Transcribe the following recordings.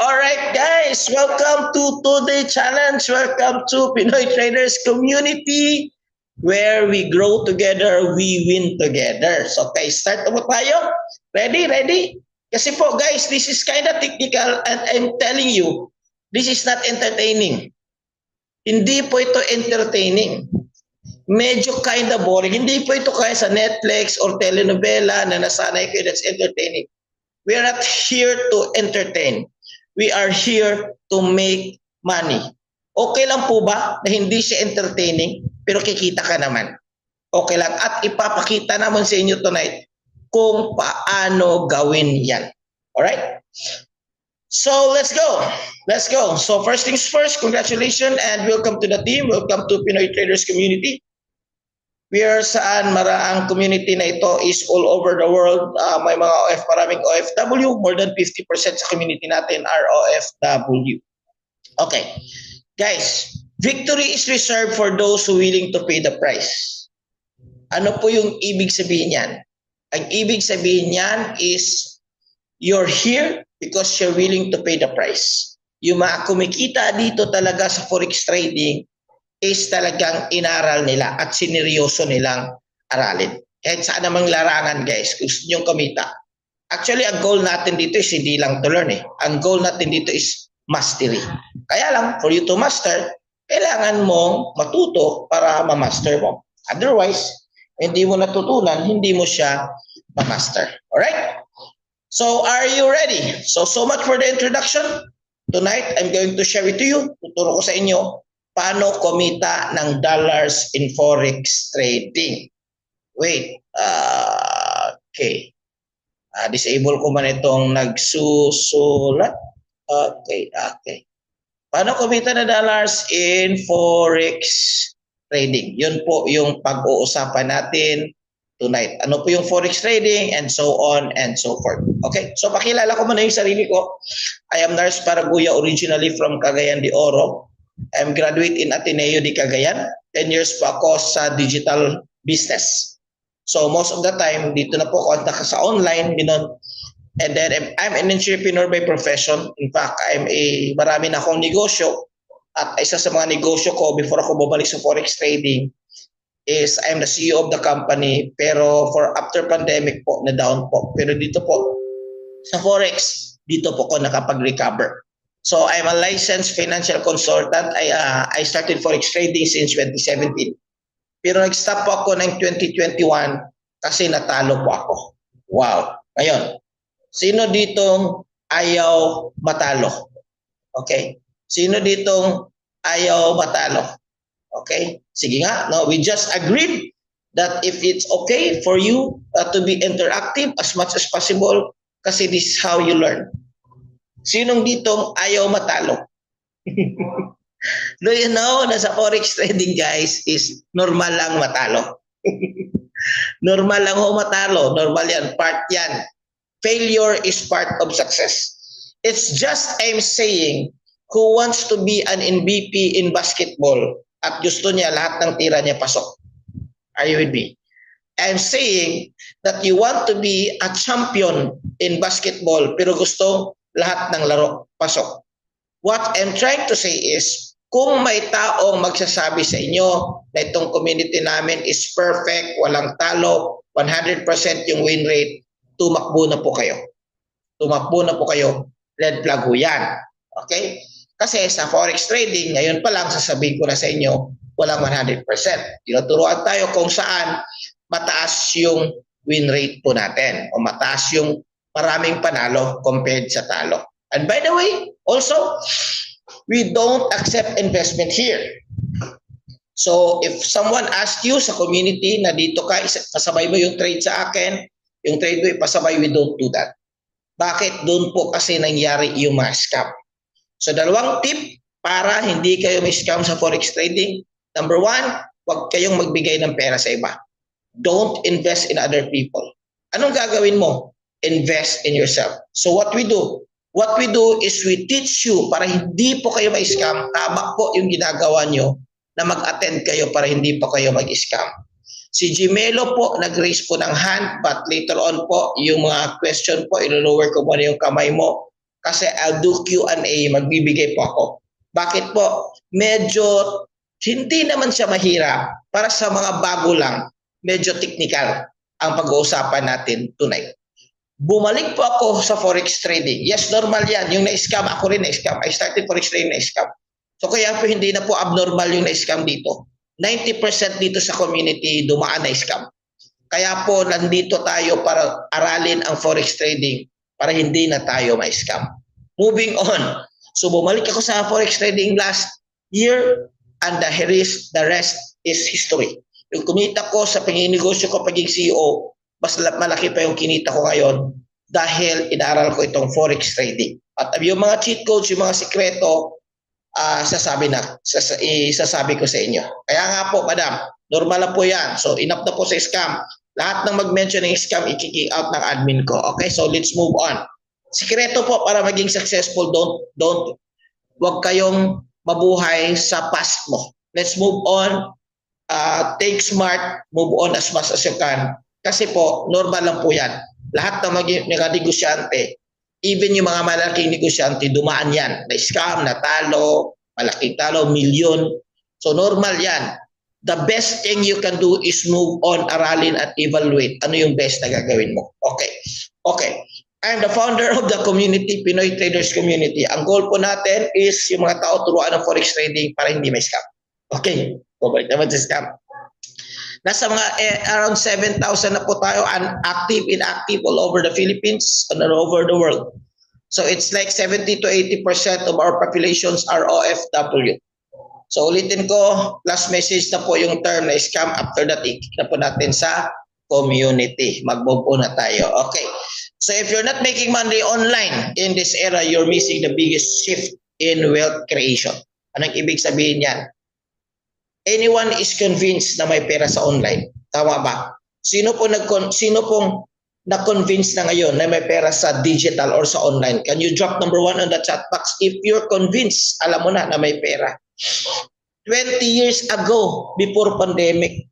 Alright guys, welcome to Today Challenge. Welcome to Pinoy Traders Community where we grow together, we win together. So okay, start na po tayo. Ready? Kasi po guys, this is kind of technical and I'm telling you, this is not entertaining. Hindi po ito entertaining. Medyo kind of boring. Hindi po ito kaya sa Netflix or telenovela na nasanay kayo that's entertaining. We are not here to entertain. We are here to make money. Okay lang po ba na hindi siya entertaining pero kikita ka naman? Okay lang. At ipapakita naman sa inyo tonight kung paano gawin yan. Alright? So let's go. So first things first, congratulations and welcome to the team. Welcome to Pinoy Traders Community. We are saan maraang community na ito is all over the world. May mga maraming OFW. More than 50% sa community natin are OFW. Okay. Guys, victory is reserved for those who willing to pay the price. Ano po yung ibig sabihin yan? Ang ibig sabihin yan is you're here because you're willing to pay the price. Yung mga kumikita dito talaga sa forex trading is talagang inaral nila at sineryoso nilang aralin. Kahit saan namang larangan guys, gusto nyo kumita. Actually, ang goal natin dito is hindi lang to learn eh. Ang goal natin dito is mastery. Kaya lang, for you to master, kailangan mong matuto para ma-master mo. Otherwise, hindi mo natutunan, hindi mo siya ma-master. Alright? So, are you ready? So much for the introduction. Tonight, I'm going to share it to you. Tuturo ko sa inyo paano kumita ng dollars in forex trading. Wait, okay. Disable ko man itong nagsusulat. Okay. Paano kumita ng dollars in forex trading? Yun po yung pag-uusapan natin tonight. Ano po yung forex trading and so on and so forth. Okay, so pakilala ko muna yung sarili ko. I am Nars Paraguya, originally from Cagayan de Oro. I'm graduate in Ateneo de Cagayan. 10 years po ako sa digital business. So most of the time, dito na po kontak sa online. And then I'm an entrepreneur by profession. In fact, marami na akong negosyo. At isa sa mga negosyo ko before ako bumalik sa forex trading is I'm the CEO of the company. Pero for after pandemic po, na down po. Pero dito po, sa forex, dito po ko nakapag-recover. So I'm a licensed financial consultant. I started forex trading since 2017. Pero nag-stop po ako ng 2021 kasi natalo po ako. Wow. Ngayon, sino ditong ayaw matalo? Okay? Sino ditong ayaw matalo? Okay? Sige nga. No, we just agreed that if it's okay for you to be interactive as much as possible kasi this is how you learn. Sinong ditong ayaw matalo? Do you know na sa forex trading guys is normal lang matalo. Normal lang ho matalo. Normal yan. Part yan. Failure is part of success. It's just I'm saying who wants to be an MVP in basketball at gusto niya lahat ng tira niya pasok. Are you with me? I'm saying that you want to be a champion in basketball pero gusto lahat ng laro pasok. What I'm trying to say is, kung may taong magsasabi sa inyo na itong community namin is perfect, walang talo, 100% yung win rate, tumakbo na po kayo. Tumakbo na po kayo, red flag ho yan. Okay? Kasi sa forex trading, ngayon pa lang sasabihin ko na sa inyo, walang 100%. Tinuturuan tayo kung saan mataas yung win rate po natin o mataas yung maraming panalo compared sa talo. And by the way, also, we don't accept investment here. So, if someone asks you sa community na dito ka, pasabay mo yung trade sa akin, yung trade mo ipasabay, we don't do that. Bakit? Doon po kasi nangyari yung mga scam. So, dalawang tip para hindi kayo may scam sa forex trading. Number one, huwag kayong magbigay ng pera sa iba. Don't invest in other people. Anong gagawin mo? Invest in yourself. So what we do is we teach you para hindi po kayo ma-scam. Tama po yung ginagawa nyo na mag-attend kayo para hindi po kayo mag-scam. Si Gimelo po, nag-raise po ng hand but later on po, yung mga question po, ilo-lower ko muna yung kamay mo kasi I'll do Q&A, magbibigay po ako. Bakit po? Medyo hindi naman siya mahirap. Para sa mga bago lang, medyo technical ang pag-uusapan natin tonight. Bumalik po ako sa forex trading. Yes, normal yan. Yung na-scam, ako rin na-scam. I started forex trading na-scam. So kaya po hindi na po abnormal yung na-scam dito. 90% dito sa community dumaan na-scam. Kaya po nandito tayo para aralin ang forex trading para hindi na tayo ma-scam. Moving on. So bumalik ako sa forex trading last year and the rest is history. Yung kumita ko sa pagninegosyo ko pagiging CEO, mas malaki pa yung kinita ko ngayon dahil inaral ko itong forex trading. At yung mga cheat codes, yung mga sikreto, isasabi ko sa inyo. Kaya nga po, madam, normal na po yan. So, enough na po sa scam. Lahat ng mag-mention ng scam, i-kick out ng admin ko. Okay, so let's move on. Sikreto po para maging successful, wag kayong mabuhay sa past mo. Let's move on. Think smart, move on as much as you can. Kasi po, normal lang po yan. Lahat ng mga negosyante, even yung mga malaking negosyante, dumaan yan. Na-scam, natalo, malaking talo, milyon. So normal yan. The best thing you can do is move on, aralin at evaluate. Ano yung best na gagawin mo? Okay. I'm the founder of the community, Pinoy Traders Community. Ang goal po natin is yung mga tao turuan ng forex trading para hindi may scam. Okay, babalik naman sa scam. Nasa mga around 7,000 na po tayo active, inactive all over the Philippines and all over the world. So it's like 70 to 80% of our populations are OFW. So ulitin ko, last message na po yung term na scam. After that, ikik na po natin sa community. Mag-move on na tayo. Okay. So if you're not making money online in this era, you're missing the biggest shift in wealth creation. Anong ibig sabihin yan? Anyone is convinced na may pera sa online. Tama ba? Sino pong na-convince na ngayon na may pera sa digital or sa online? Can you drop number 1 on the chat box? If you're convinced, alam mo na may pera. 20 years ago, before pandemic,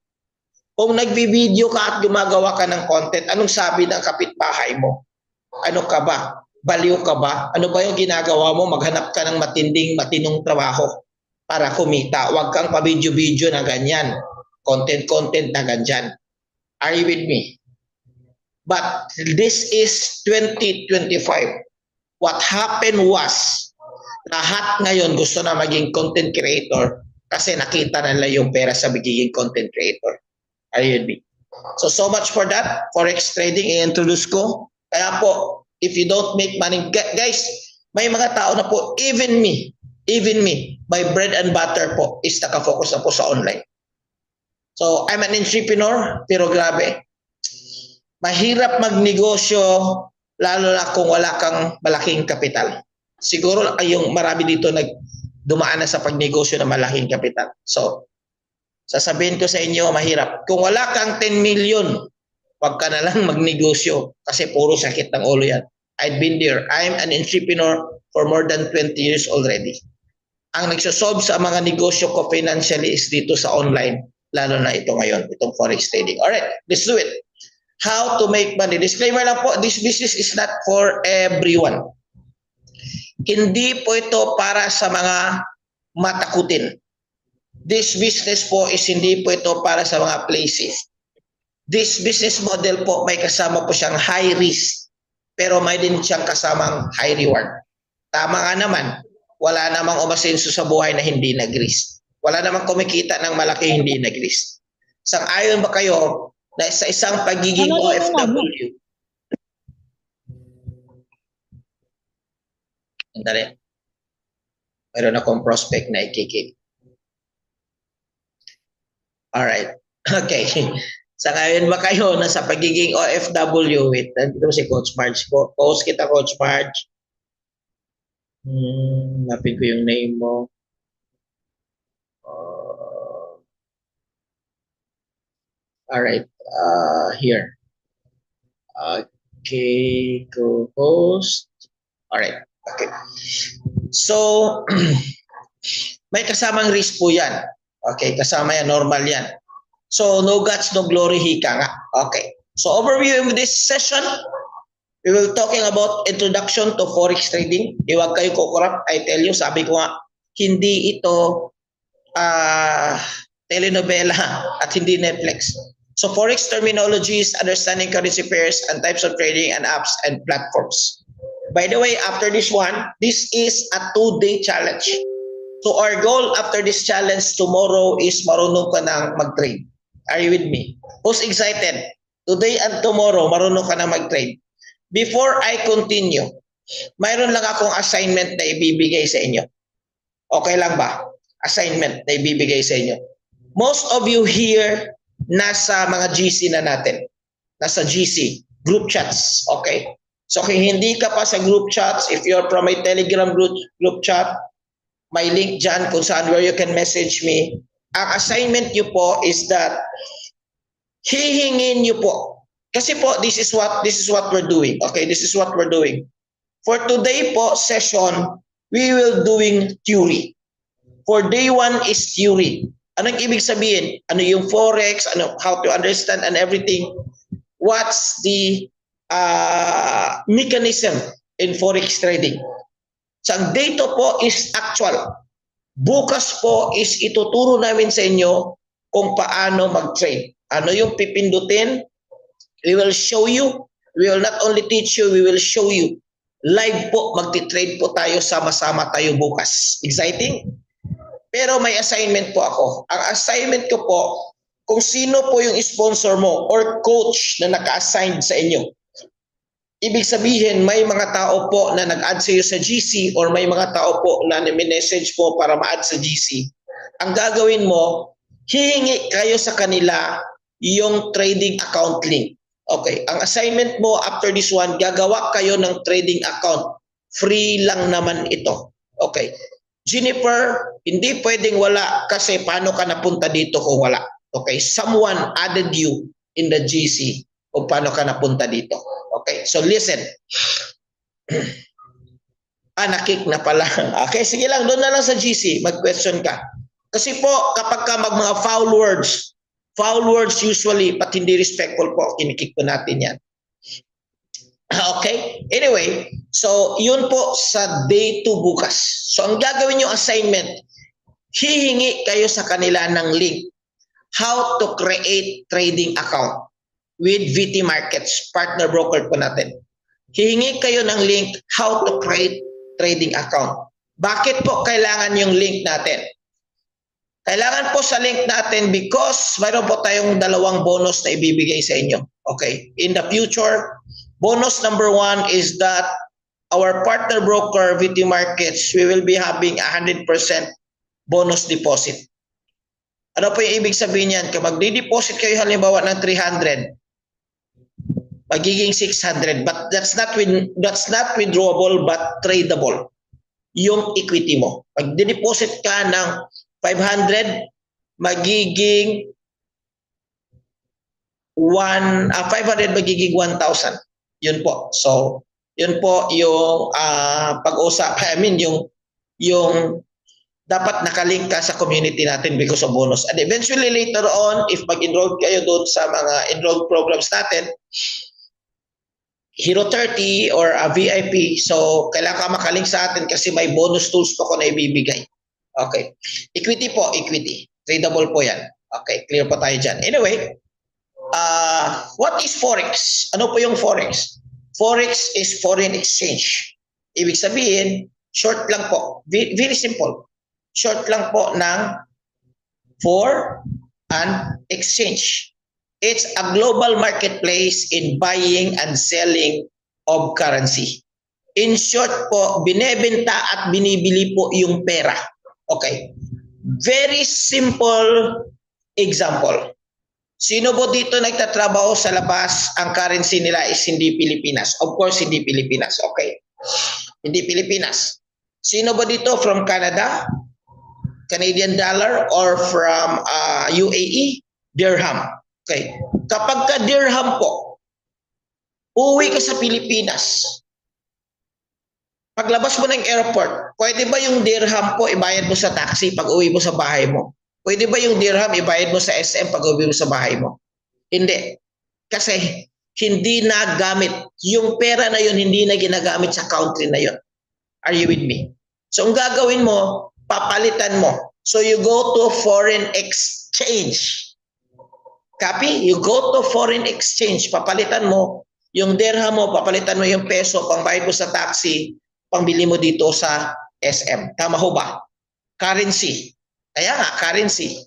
kung nagbi-video ka at gumagawa ka ng content, anong sabi ng kapitbahay mo? Ano ka ba? Baliw ka ba? Ano ba yung ginagawa mo? Maghanap ka ng matinong trabaho para kumita. Huwag kang pa-video-video na ganyan. Content na ganyan. Are you with me? But this is 2025. What happened was, lahat ngayon gusto na maging content creator kasi nakita nila yung pera sa magiging content creator. Are you with me? So much for that. Forex trading, i-introduce ko. Kaya po, if you don't make money, guys, may mga tao na po, even me, my bread and butter po is nakafocus na po sa online. So, I'm an entrepreneur, pero grabe. Mahirap magnegosyo, lalo na kung wala kang malaking kapital. Siguro yung marami dito dumaan na sa pagnegosyo ng malaking kapital. So, sasabihin ko sa inyo, mahirap. Kung wala kang 10 million, wag ka na lang magnegosyo kasi puro sakit ng ulo yan. I've been there. I'm an entrepreneur for more than 20 years already. Ang nagsosolve sa mga negosyo ko financially is dito sa online, lalo na ito ngayon, itong forex trading. Alright, let's do it. How to make money. Disclaimer lang po, this business is not for everyone. Hindi po ito para sa mga matakutin. This business po is hindi po ito para sa mga play safe. This business model po may kasama po siyang high risk, pero may din siyang kasamang high reward. Tama nga naman, wala namang umasenso sa buhay na hindi nag-risk. Wala namang kumikita ng malaki hindi nag-risk. Sang-ayon ba kayo na sa isang pagiging OFW? Andali. Mayroon akong prospect na ikikip. Alright. Okay. Sang-ayon ba kayo na sa pagiging OFW? Wait, nandito si Coach Marge. Post kita, Coach Marge. Napin ko yung name mo. Alright. Here. Okay. Co-host. Alright. Okay. So, may kasamang risk po yan. Okay. Kasama yan. Normal yan. So, no guts, no glory, hika nga. Okay. So, overview of this session. We will talking about introduction to forex trading. Iwag kayo kukurap. I tell you, sabi ko nga, hindi ito telenovela at hindi Netflix. So forex terminologies, understanding currency pairs and types of trading and apps and platforms. By the way, after this one, this is a 2-day challenge. So our goal after this challenge tomorrow is marunong ka nang mag-trade. Are you with me? Who's excited? Today and tomorrow, marunong ka nang mag-trade. Before I continue, mayroon lang akong assignment na ibibigay sa inyo. Okay lang ba? Assignment na ibibigay sa inyo. Most of you here, nasa mga GC na natin. Nasa GC, group chats. Okay? So kung hindi ka pa sa group chats, if you're from my Telegram group chat, may link dyan kung saan where you can message me. Ang assignment nyo po is that hihingin nyo po. Kasi po, this is what we're doing. Okay, this is what we're doing. For today po session, we will doing theory. For day 1 is theory. Anong ibig sabihin? Ano yung forex? Ano, how to understand and everything? What's the mechanism in forex trading? So ang day 2 po is actual. Bukas po is ituturo namin sa inyo kung paano mag-trade. Ano yung pipindutin? We will show you. We will not only teach you, we will show you. Live po, magti-trade po tayo, sama-sama tayo bukas. Exciting? Pero may assignment po ako. Ang assignment ko po, kung sino po yung sponsor mo or coach na naka-assign sa inyo. Ibig sabihin, may mga tao po na nag-add sa iyo sa GC or may mga tao po na message po para ma-add sa GC. Ang gagawin mo, hihingi kayo sa kanila yung trading account link. Okay, ang assignment mo after this one, gagawa kayo ng trading account. Free lang naman ito. Okay. Jennifer, hindi pwedeng wala kasi paano ka napunta dito kung wala? Okay, someone added you in the GC kung paano ka napunta dito. Okay, so listen. Nakik na pala. Okay, sige lang, doon na lang sa GC, mag-question ka. Kasi po, kapag ka mga foul words usually, pat hindi respectful po, kinikik po natin yan. Okay? Anyway, so yun po sa day 2 bukas. So ang gagawin yung assignment, hihingi kayo sa kanila ng link how to create trading account with VT Markets, partner broker po natin. Hihingi kayo ng link how to create trading account. Bakit po kailangan yung link natin? Kailangan po sa link natin because mayroon po tayong 2 bonus na ibibigay sa inyo. Okay? In the future, bonus number 1 is that our partner broker, VT Markets, we will be having 100% bonus deposit. Ano po yung ibig sabihin yan? Kung magdi-deposit kayo halimbawa ng 300, magiging 600. But that's not withdrawable but tradable. Yung equity mo. Magdi-deposit ka ng 500, magiging 500 magiging 1,000. Yun po. So, yun po yung pag-usap. I mean, yung dapat nakalink ka sa community natin because of bonus. And eventually later on, if mag-enroll kayo doon sa mga enrolled programs natin, Hero 30 or a VIP, so kailangan ka makalink sa atin kasi may bonus tools po ko na ibibigay. Okay. Equity po, equity. Tradable po yan. Okay, clear po tayo dyan. Anyway, what is Forex? Ano po yung Forex? Forex is foreign exchange. Ibig sabihin, short lang po. Very simple. Short lang po ng for and exchange. It's a global marketplace in buying and selling of currency. In short po, binebenta at binibili po yung pera. Okay. Very simple example. Sino po dito nagtatrabaho sa labas, ang currency nila is hindi Pilipinas? Of course, hindi Pilipinas. Okay. Hindi Pilipinas. Sino ba dito from Canada? Canadian dollar or from UAE? Dirham. Okay. Kapag ka dirham po, uwi ka sa Pilipinas, paglabas mo ng airport, pwede ba yung dirham po ibayad mo sa taxi pag uwi mo sa bahay mo? Pwede ba yung dirham ibayad mo sa SM pag uwi mo sa bahay mo? Hindi. Kasi hindi nagamit. Yung pera na yun, hindi na ginagamit sa country na yun. Are you with me? So, ang gagawin mo, papalitan mo. So, you go to foreign exchange. Copy? You go to foreign exchange. Papalitan mo yung dirham mo, papalitan mo yung peso, pangbayad mo sa taxi, pangbili mo dito sa SM. Tama ho ba? Currency. Kaya nga, currency.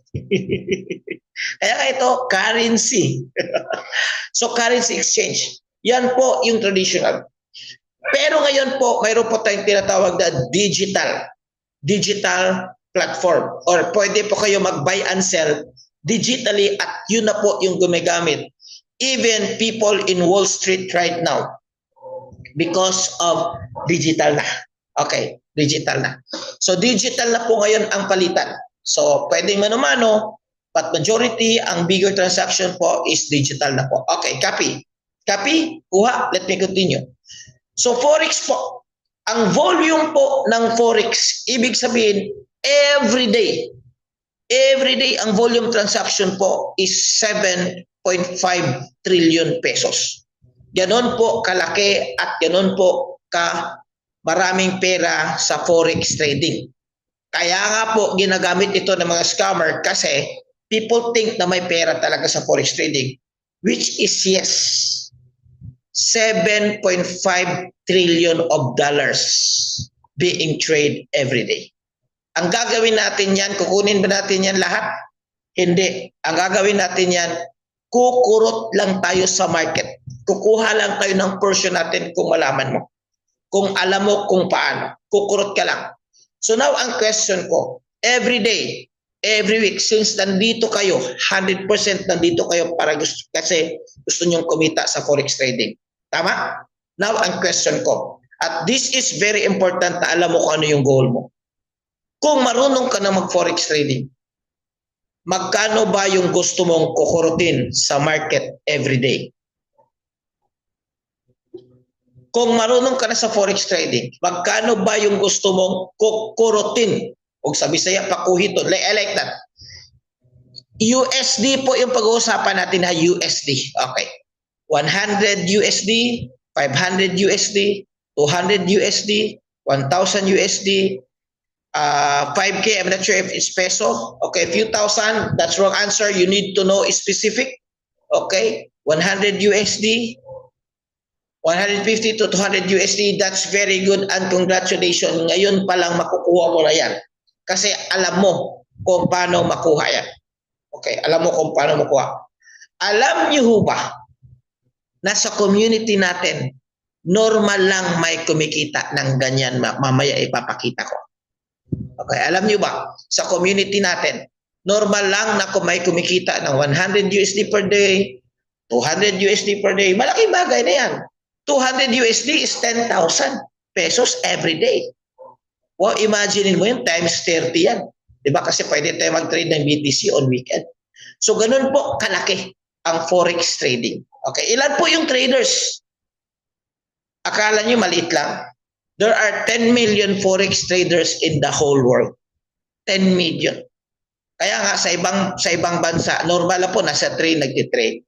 Kaya nga ito, currency. So, currency exchange. Yan po yung traditional. Pero ngayon po, mayroon po tayong tinatawag na digital platform. Or pwede po kayo mag-buy and sell digitally at yun na po yung gumagamit. Even people in Wall Street right now because of digital na. Okay, digital na. So, digital na po ngayon ang palitan. So, pwedeng mano-mano, but majority, ang bigger transaction po is digital na po. Okay, copy. Copy? Kuha. Let me continue. So, Forex po. Ang volume po ng Forex, ibig sabihin, every day, ang volume transaction po is 7.5 trillion pesos. Ganon po kalaki at ganon po maraming pera sa Forex trading. Kaya nga po ginagamit ito ng mga scammer kasi people think na may pera talaga sa Forex trading, which is yes, 7.5 trillion of dollars being traded every day. Ang gagawin natin yan, kukunin ba natin yan lahat? Hindi. Ang gagawin natin yan, kukurot lang tayo sa market. Kukuha lang tayo ng portion natin kung malaman mo. Kung alam mo kung paano. Kukurot ka lang. So now, ang question ko, every day, every week, since nandito kayo, 100% nandito kayo para kasi gusto nyong kumita sa Forex trading. Tama? Now, ang question ko, at this is very important na alam mo kung ano yung goal mo. Kung marunong ka na mag-Forex trading, magkano ba yung gusto mong kukurutin sa market every day? Kung marunong ka na sa Forex trading, magkano ba yung gusto mong kukurutin? O sa Bisaya, pakuhiton. I like that. USD po yung pag-uusapan natin ha, USD. Okay. 100 USD, 500 USD, 200 USD, 1,000 USD, 5K, I'm not sure if it's peso. Okay, a few thousand, that's wrong answer. You need to know specific. Okay, 100 USD, 150 to 200 USD, that's very good and congratulations. Ngayon pa lang makukuha mo na yan. Kasi alam mo kung paano makuha yan. Okay, alam mo kung paano makuha. Alam niyo ho ba na sa community natin, normal lang may kumikita ng ganyan, mamaya ipapakita ko. Okay, alam niyo ba, sa community natin, normal lang na kung may kumikita ng 100 USD per day, 200 USD per day, malaking bagay na yan. 200 USD is 10,000 pesos every day. Well, imagine mo yun, times 30 yan. Diba? Kasi pwede tayo mag-trade ng BTC on weekend. So, ganun po kalaki ang Forex trading. Okay, ilan po yung traders? Akala nyo maliit lang? There are 10 million Forex traders in the whole world. 10 million. Kaya nga sa ibang bansa, normal po nasa trade nagtitrade.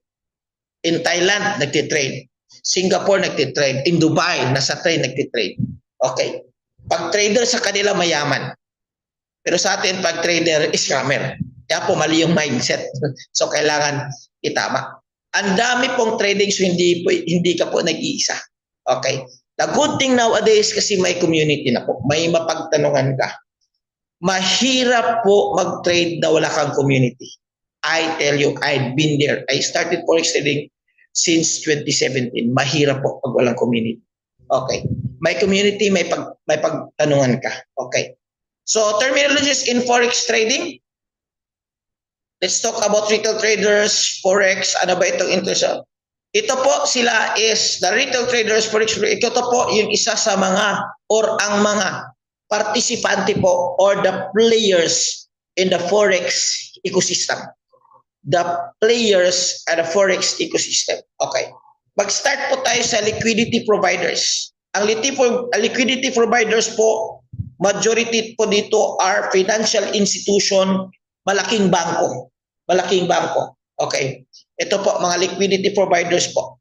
In Thailand, nagtitrade. Singapore, nagtitrade. In Dubai, nasa trade nagtitrade. Okay. Pag trader sa kanila, mayaman. Pero sa atin, pag trader, scammer. Kaya po, mali yung mindset. So, kailangan itama. Ang dami pong trading, so hindi ka po nag-iisa. Okay. The good thing nowadays, kasi may community na po. May mapagtanungan ka. Mahirap po mag-trade na wala kang community. I tell you, I've been there. I started Forex trading since 2017. Mahirap po pag walang community. Okay. May community, may pagtanungan ka. Okay. So, terminologies in Forex trading. Let's talk about retail traders, Forex. Ano ba itong interest? Ito po sila is the retail traders, Forex. Ito po yung isa sa mga or ang mga participante po or the players in the Forex ecosystem. The players at the Forex ecosystem. Okay. Mag-start po tayo sa liquidity providers. Ang liquidity providers po, majority po dito are financial institution, malaking bangko. Malaking bangko. Okay. Ito po, mga liquidity providers po.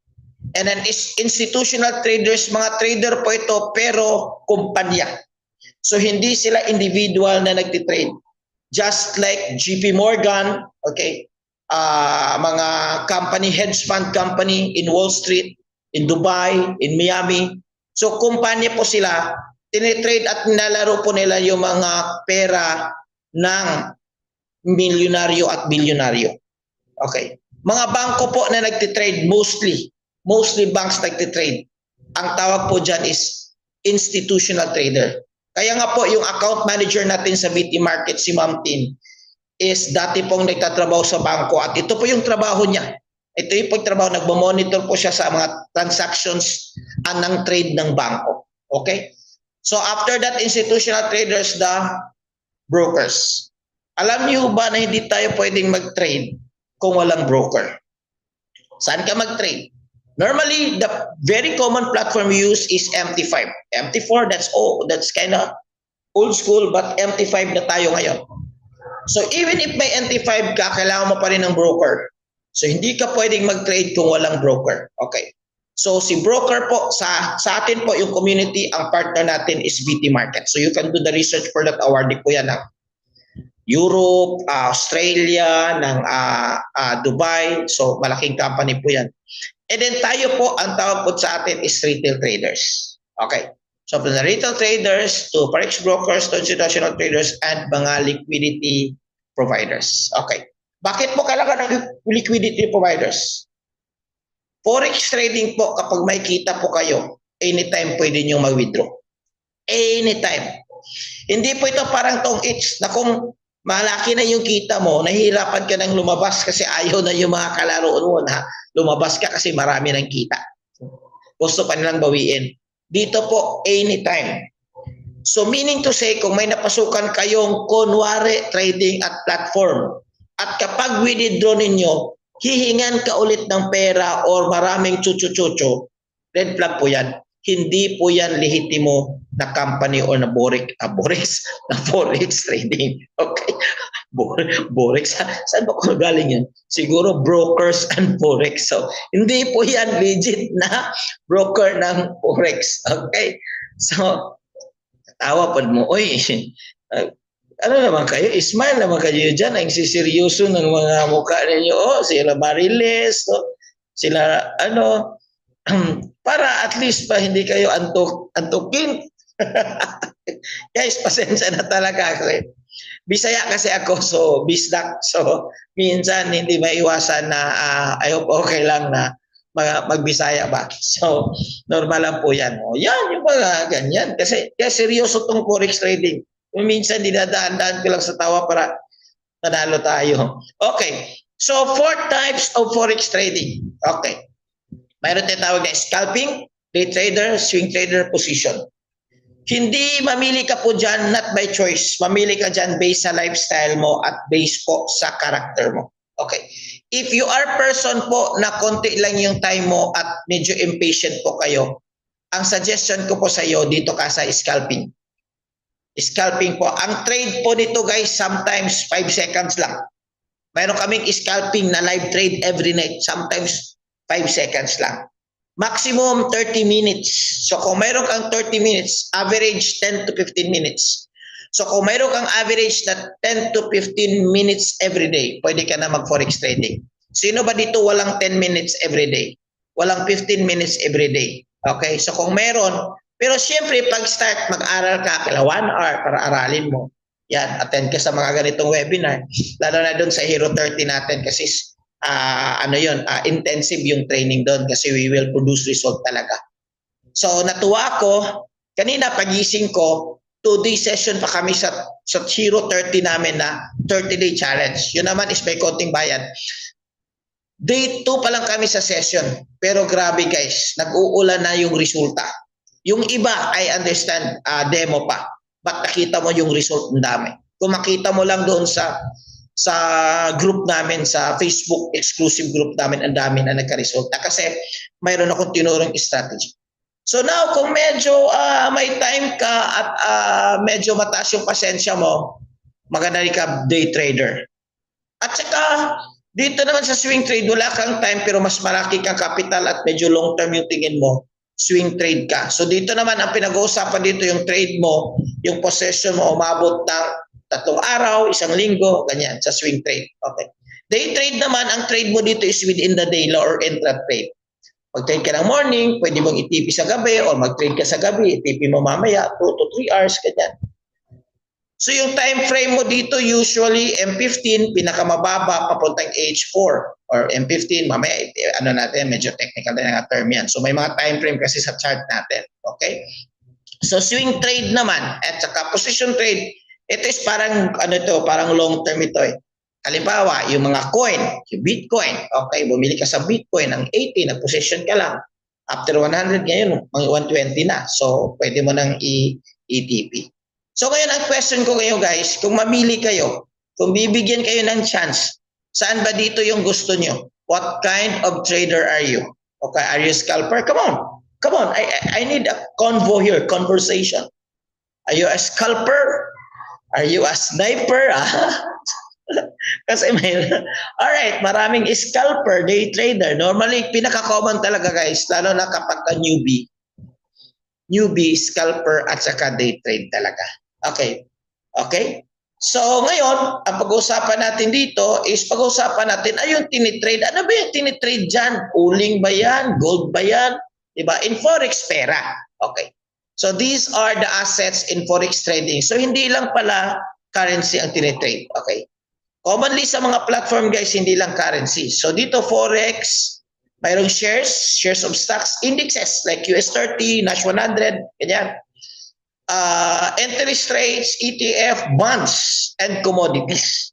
And then institutional traders, mga trader po ito pero kumpanya. So hindi sila individual na nagtitrade. Just like JP Morgan, okay, mga company, hedge fund company in Wall Street, in Dubai, in Miami. So kumpanya po sila, tinitrade at nilalaro po nila yung mga pera ng milyonaryo at bilyonaryo. Okay. Mga bangko po na nagtitrade, mostly banks nagtitrade. Ang tawag po dyan is institutional trader. Kaya nga po yung account manager natin sa BT Market, si Ma'am Tin, is dati pong nagtatrabaho sa bangko at ito po yung trabaho niya. Ito yung pagtrabaho, nagmamonitor po siya sa mga transactions ng trade ng bangko. Okay? So after that, institutional traders, the brokers. Alam niyo ba na hindi tayo pwedeng mag-trade kung walang broker? Saan ka mag-trade? Normally, the very common platform we use is MT5. MT4, that's kind of old school, but MT5 na tayo ngayon. So even if may MT5 ka, kailangan mo pa rin ng broker. So hindi ka pwedeng mag-trade kung walang broker. Okay. So si broker po, sa atin po yung community, ang partner natin is BT Market. So you can do the research for that. Awarded po yan ng Europe, Australia, ng Dubai. So malaking company po yan. And then tayo po, ang tawag po sa atin is retail traders. Okay. So from the retail traders to forex brokers to institutional traders and mga liquidity providers. Okay. Bakit po kailangan ng liquidity providers? Forex trading po, kapag may kita po kayo, anytime pwede nyo mag-withdraw. Anytime. Hindi po ito parang tong each na kung malaki na yung kita mo, nahihirapan ka nang lumabas kasi ayaw na yung mga kalaroon mo na lumabas ka kasi marami ng kita. Gusto pa nilang bawiin. Dito po, anytime. So meaning to say, kung may napasukan kayong kunwari trading at platform, at kapag withdraw ninyo, hihingan ka ulit ng pera or maraming chuchu-chuchu, red flag po yan. Hindi po yan lehitimo na company o na forex trading. Okay? Forex. Saan ba ko galing yan? Siguro brokers and forex. So, hindi po yan legit na broker ng forex. Okay? So, tawa pa mo, oy, ano naman kayo? Smile naman kayo dyan. Ang siseryoso ng mga mukha ninyo. Oh, sila Mariles. Oh, sila, para at least pa hindi kayo antukin. Guys, pasensya na talaga ako. Bisaya kasi ako, so bisdak. So, minsan hindi maiwasan na I hope okay lang na magbisaya ba. So, normal lang po yan. O, yan, yung mga ganyan. Kasi seryoso tong forex trading. Minsan dinadaan-daan ko lang sa tawa para nanalo tayo. Okay. So, 4 types of forex trading. Okay. Mayroon tinatawag na scalping, day trader, swing trader, position. Hindi mamili ka po dyan, not by choice. Mamili ka dyan based sa lifestyle mo at based po sa character mo. Okay. If you are person po na konti lang yung time mo at medyo impatient po kayo, ang suggestion ko po sa iyo, dito ka sa scalping. Scalping po. Ang trade po nito guys, sometimes 5 seconds lang. Mayroon kaming scalping na live trade every night. Sometimes 5 seconds lang. Maximum 30 minutes. So kung mayroon kang 30 minutes, average 10 to 15 minutes. So kung mayroon kang average na 10 to 15 minutes every day, pwede ka na mag-forex trading. Sino ba dito walang 10 minutes every day? Walang 15 minutes every day. Okay? So kung mayroon, pero siyempre pag start, mag-aral ka, kala 1 hour para aralin mo. Yan, attend ka sa mga ganitong webinar. Lalo na doon sa Hero 30 natin kasi intensive yung training doon kasi we will produce result talaga. So natuwa ako, kanina pagising ko, 2-day session pa kami sa Hero 30 namin na 30-day challenge. Yun naman is may konting bayan. Day 2 pa lang kami sa session. Pero grabe guys, nag-uulan na yung resulta. Yung iba, I understand, demo pa. But nakita mo yung result ng dami. Kung makita mo lang doon sa group namin, sa Facebook exclusive group namin, ang dami na nagka-resulta. Kasi mayroon akong tinurong strategy. So now, kung medyo may time ka at medyo mataas yung pasensya mo, maganda rin ka day trader. At saka, Dito naman sa swing trade, wala kang time pero mas malaki kang capital at medyo long term yung tingin mo, swing trade ka. So dito naman ang pinag-uusapan dito yung trade mo, yung possession mo umabot ng 3 araw, 1 linggo, ganyan sa swing trade. Okay. Day trade naman, ang trade mo dito is within the day or intra-trade. Mag-trade ka ng morning, pwede mong itipi sa gabi or mag-trade ka sa gabi, itipi mo mamaya 2 to 3 hours, ganyan. So yung time frame mo dito usually M15 pinakamababa papuntang H4 or M15 mamaya ano natin medyo technical din ang term yan. So may mga time frame kasi sa chart natin. Okay? So swing trade naman at saka position trade, ito is parang ano to, parang long term ito eh. Halimbawa, yung mga coin, yung Bitcoin, okay, bumili ka sa Bitcoin ng 80, nag-position ka lang. After 100 ngayon, mga 120 na. So pwede mo nang i-ETP. So ngayon ang question ko kayo guys, kung mamili kayo, kung bibigyan kayo ng chance, saan ba dito yung gusto nyo? What kind of trader are you? Okay, are you a scalper? Come on, I need a convo here, conversation. Are you a scalper? Are you a sniper? Kasi may, alright, maraming scalper, day trader. Normally, pinaka-common talaga guys, lalo na kapag ka newbie, scalper at saka day trade talaga. Okay. Okay? So, ngayon, ang pag-uusapan natin dito is pag-uusapan natin, ayun, tinitrade. Ano ba yung tinitrade dyan? Uling ba yan? Gold ba yan? Diba? In Forex, pera. Okay. So, these are the assets in Forex trading. So, hindi lang pala currency ang tinitrade. Okay. Commonly sa mga platform, guys, hindi lang currency. So, dito, Forex, mayroong shares of stocks, indexes like US30, Nash 100, ganyan. Interest rates, ETF, bonds, and commodities.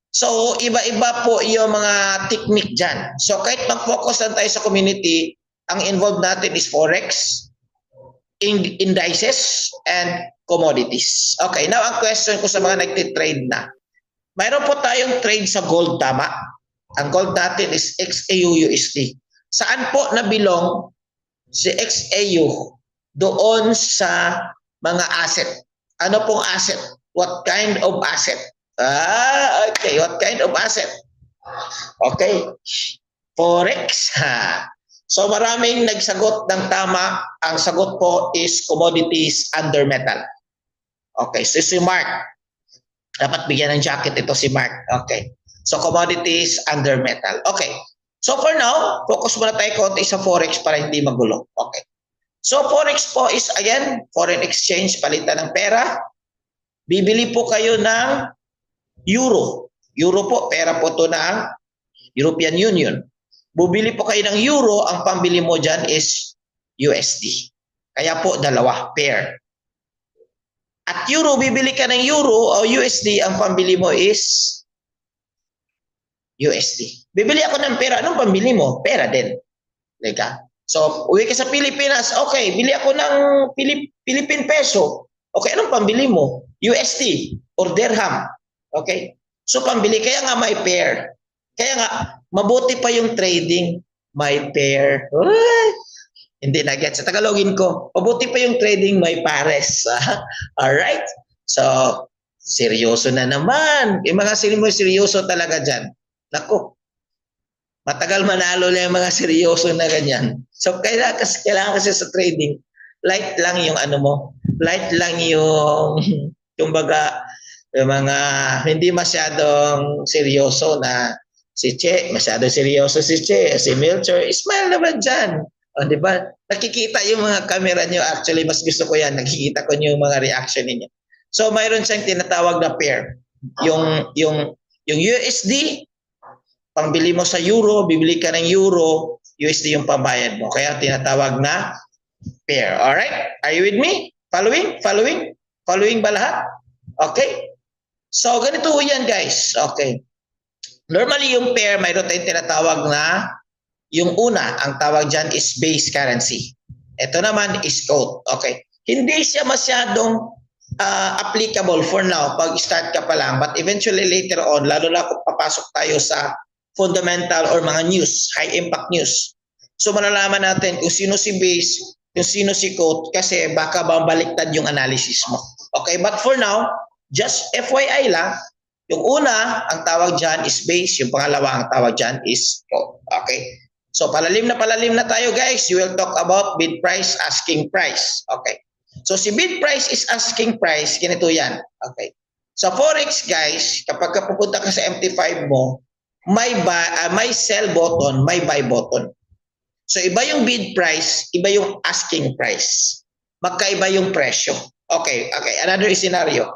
So, iba-iba po yung mga technique dyan. So, kahit mag-focus lang tayo sa community, ang involved natin is Forex, indices, and commodities. Okay, now ang question ko sa mga nagtitrade na. Mayroon po tayong trade sa gold, tama? Ang gold natin is XAU-USD. Saan po nabilong si XAU? Doon sa mga asset. Ano pong asset? What kind of asset? Okay. What kind of asset? Okay. Forex. So maraming nagsagot ng tama. Ang sagot po is commodities under metal. Okay. So si Mark. Dapat bigyan ng jacket ito si Mark. Okay. So commodities under metal. Okay. So for now, focus muna tayo konti sa Forex para hindi magulo. Okay. So Forex po is again, foreign exchange, palitan ng pera. Bibili po kayo ng euro. Euro po, pera po ito ng European Union. Bubili po kayo ng euro, ang pambili mo dyan is USD. Kaya po dalawa, pair. At euro, bibili ka ng euro o USD, ang pambili mo is USD. Bibili ako ng pera, anong pambili mo? Pera din. Lega. So, uwi ka sa Pilipinas, okay, bili ako ng Philippine peso. Okay, anong pambili mo? USD or dirham. Okay? So, pambili. Kaya nga may pair. Kaya nga, mabuti pa yung trading. May pair. Hindi na get sa Tagalogin ko. Mabuti pa yung trading, may pares. Alright? So, seryoso na naman. Yung mga seryoso talaga dyan. Naku. Matagal manalo na yung mga seryoso na ganyan. So, kailangan kasi sa trading, light lang yung ano mo. Light lang yung baga, yung mga hindi masyadong seryoso na si Che, masyadong seryoso si Che, si Milcher, smile naman dyan. O, di ba? Nakikita yung mga camera nyo. Actually, mas gusto ko yan. Nakikita ko yung mga reaction niyo. So, mayroon siyang tinatawag na pair. Yung USD, pangbili mo sa euro, bibili ka ng euro, USD yung pambayad mo. Kaya tinatawag na pair. Alright? Are you with me? Following? Following? Following ba lahat? Okay? So, ganito yan guys. Okay. Normally yung pair, mayroon tayong tinatawag na yung una, ang tawag dyan is base currency. Ito naman is gold. Okay. Hindi siya masyadong applicable for now pag start ka pa lang. But eventually later on, lalo na kung papasok tayo sa fundamental or mga news, high impact news. So malalaman natin kung sino si base, kung sino si quote, kasi baka baliktad yung analysis mo. Okay, but for now, just FYI lang, Yung una, ang tawag dyan is base. Yung pangalawa, ang tawag dyan is float. Okay? So, palalim na tayo, guys. You will talk about bid price, asking price. Okay? So, si bid price is asking price. Ganito yan. Okay? Sa Forex, guys, kapag pupunta ka sa MT5 mo, may sell button, may buy button. So, iba yung bid price, iba yung asking price. Magkaiba yung presyo. Okay, another scenario.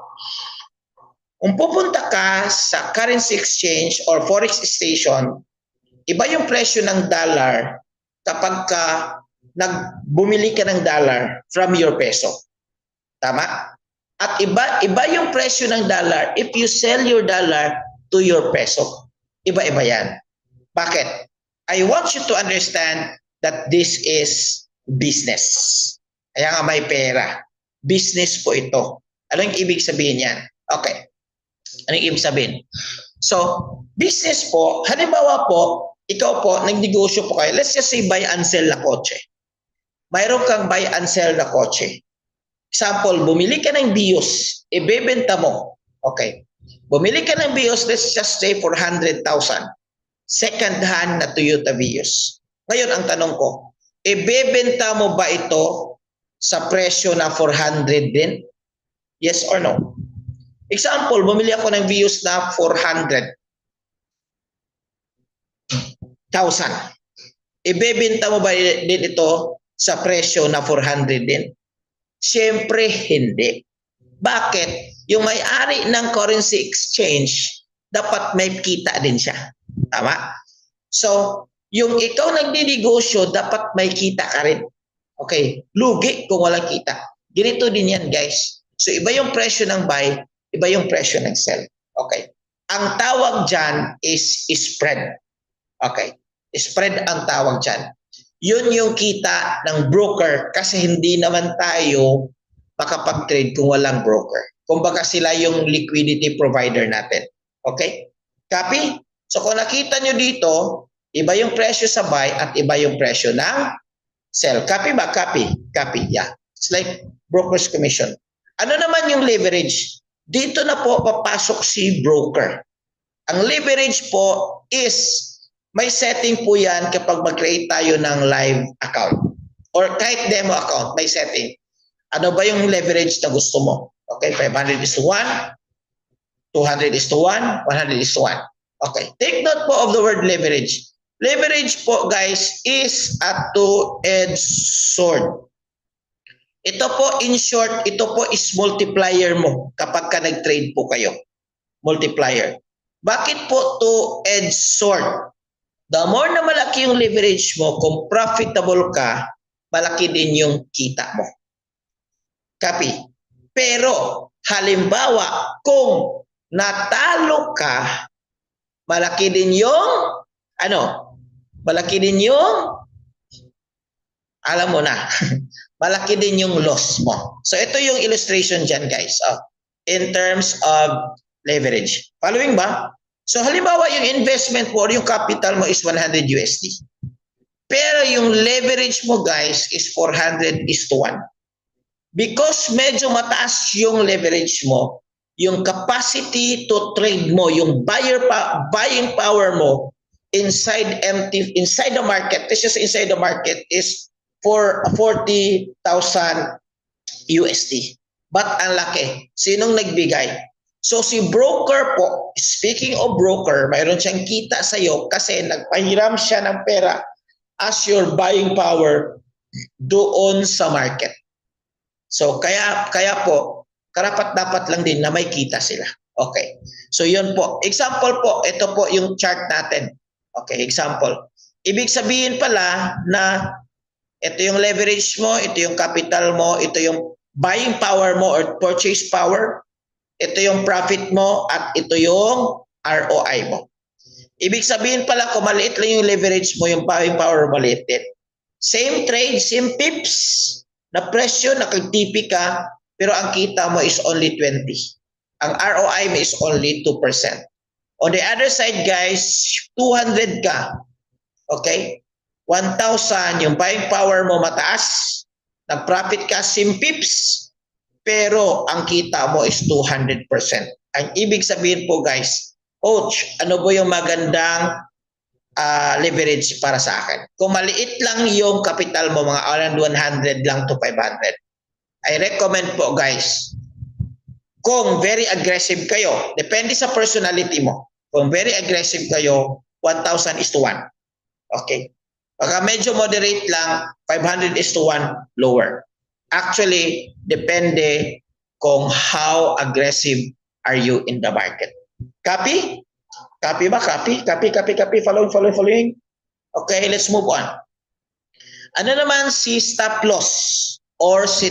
Kung pupunta ka sa currency exchange or forex station, iba yung presyo ng dollar kapag bumili ka ng dollar from your peso. Tama? At iba yung presyo ng dollar if you sell your dollar to your peso. Iba-iba yan. Bakit? I want you to understand that this is business. Kaya nga may pera. Business po ito. Ano yung ibig sabihin yan? Okay. Ano yung ibig sabihin? So, business po, halimbawa po, ikaw po, nagnegosyo po kayo. Let's just say buy and sell na kotse. Mayroon kang buy and sell na kotse. Example, bumili ka ng Vios, ibebenta mo. Okay. Bumili ka ng Vios, let's just say for 100,000. Second hand na Toyota Vios. Ngayon, ang tanong ko, ibebenta mo ba ito sa presyo na 400 din? Yes or no? Example, bumili ako ng Vios na 400,000. Ibebenta mo ba din ito sa presyo na 400 din? Siyempre, hindi. Bakit? Yung may-ari ng currency exchange, dapat may kita din siya. Tama? So, yung ikaw nagdinegosyo, dapat may kita ka rin. Okay? Lugi kung walang kita. Ganito din yan, guys. So, iba yung presyo ng buy, iba yung presyo ng sell. Okay? Ang tawag dyan is spread. Okay? Spread ang tawag dyan. Yun yung kita ng broker kasi hindi naman tayo makapag-trade kung walang broker. Kumbaga sila yung liquidity provider natin. Okay? Copy? So kung nakita nyo dito, iba yung presyo sa buy at iba yung presyo ng sell. Copy ba? Copy. Copy. Yeah. It's like broker's commission. Ano naman yung leverage? Dito na po papasok si broker. Ang leverage po is may setting po yan kapag mag-create tayo ng live account or kahit demo account, may setting. Ano ba yung leverage na gusto mo? Okay, 500 is to 1, 200 is to 1, 100 is to 1. Okay, take note po of the word leverage. Leverage po, guys, is a two-edged sword. Ito po, in short, ito po is multiplier mo kapag ka nag-trade po kayo. Multiplier. Bakit po two-edged sword? The more na malaki yung leverage mo, kung profitable ka, malaki din yung kita mo. Copy? Pero, halimbawa, kung natalo ka, malaki din yung, malaki din yung, alam mo na, malaki din yung loss mo. So, ito yung illustration dyan, guys, in terms of leverage. Following ba? So halimbawa yung investment mo or yung capital mo is 100 USD. Pero yung leverage mo, guys, is 400 is to 1. Because medyo mataas yung leverage mo, yung capacity to trade mo, yung buying power mo inside the market, this is inside the market is for 40,000 USD. But ang laki. Sinong nagbigay? So si broker po, speaking of broker, mayroon siyang kita sa iyo kasi nagpahiram siya ng pera as your buying power doon sa market. So kaya po, karapat-dapat lang din na may kita sila. Okay. So yun po. Example po, ito po yung chart natin. Okay, example. Ibig sabihin pala na ito yung leverage mo, ito yung capital mo, ito yung buying power mo or purchase power. Ito yung profit mo at ito yung ROI mo. Ibig sabihin pala kung maliit lang yung leverage mo, yung buying power maliit din. Same trade, same pips na presyo, nakag-TP ka, pero ang kita mo is only 20. Ang ROI mo is only 2%. On the other side, guys, 200 ka. Okay? 1,000, yung buying power mo mataas, nag-profit ka, same pips, pero ang kita mo is 200%. Ang ibig sabihin po guys, coach, ano po yung magandang leverage para sa akin? Kung maliit lang yung capital mo, mga around 100 lang to 500, I recommend po guys, kung very aggressive kayo, depende sa personality mo. Kung very aggressive kayo, 1,000 is to 1. Okay? Pagka medyo moderate lang, 500 is to 1 lower. Actually, depende kung how aggressive are you in the market. Copy? Copy ba? Copy? Copy. Following. Okay, let's move on. Ano naman si stop loss or si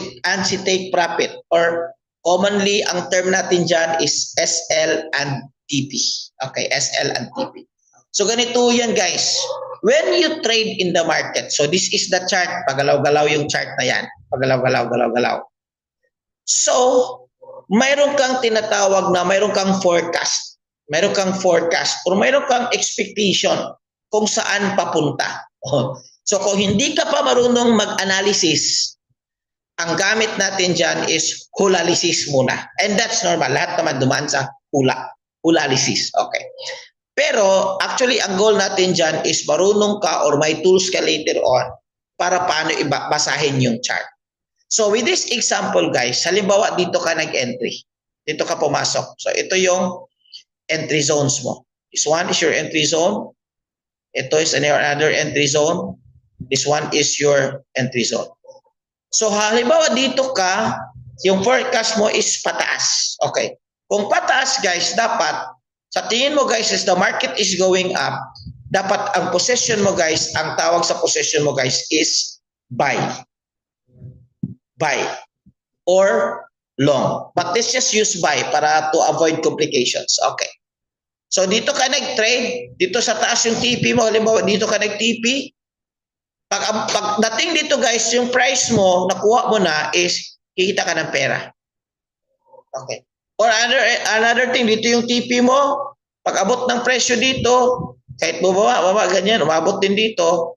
take profit, or commonly ang term natin dyan is SL and TP. Okay, SL and TP. So ganito yan guys. When you trade in the market, so this is the chart, pagalaw-galaw yung chart na yan. Pagalaw-galaw. So, mayroon kang tinatawag na mayroon kang forecast. Mayroon kang forecast or mayroon kang expectation kung saan papunta. So kung hindi ka pa marunong mag-analysis, ang gamit natin dyan is hulalysis muna. And that's normal. Lahat naman dumaan sa hulalysis. Okay. Pero actually ang goal natin dyan is marunong ka or may tools ka later on para paano basahin yung chart. So with this example guys, halimbawa dito ka nag-entry. Dito ka pumasok. So ito yung entry zones mo. This one is your entry zone. Ito is another entry zone. This one is your entry zone. So halimbawa dito ka, yung forecast mo is pataas. Okay. Kung pataas guys, dapat sa tingin mo guys is the market is going up, dapat ang possession mo guys, ang tawag sa possession mo guys is buy. Buy or long. But let's just use buy para to avoid complications. Okay. So dito ka nag-trade, dito sa taas yung TP mo, halimbawa dito ka nag-TP, pag dating dito guys, yung price mo, nakuha mo na is kikita ka ng pera. Okay. Or another thing, dito yung TP mo, pag abot ng presyo dito, kahit baba, ganyan, umabot din dito,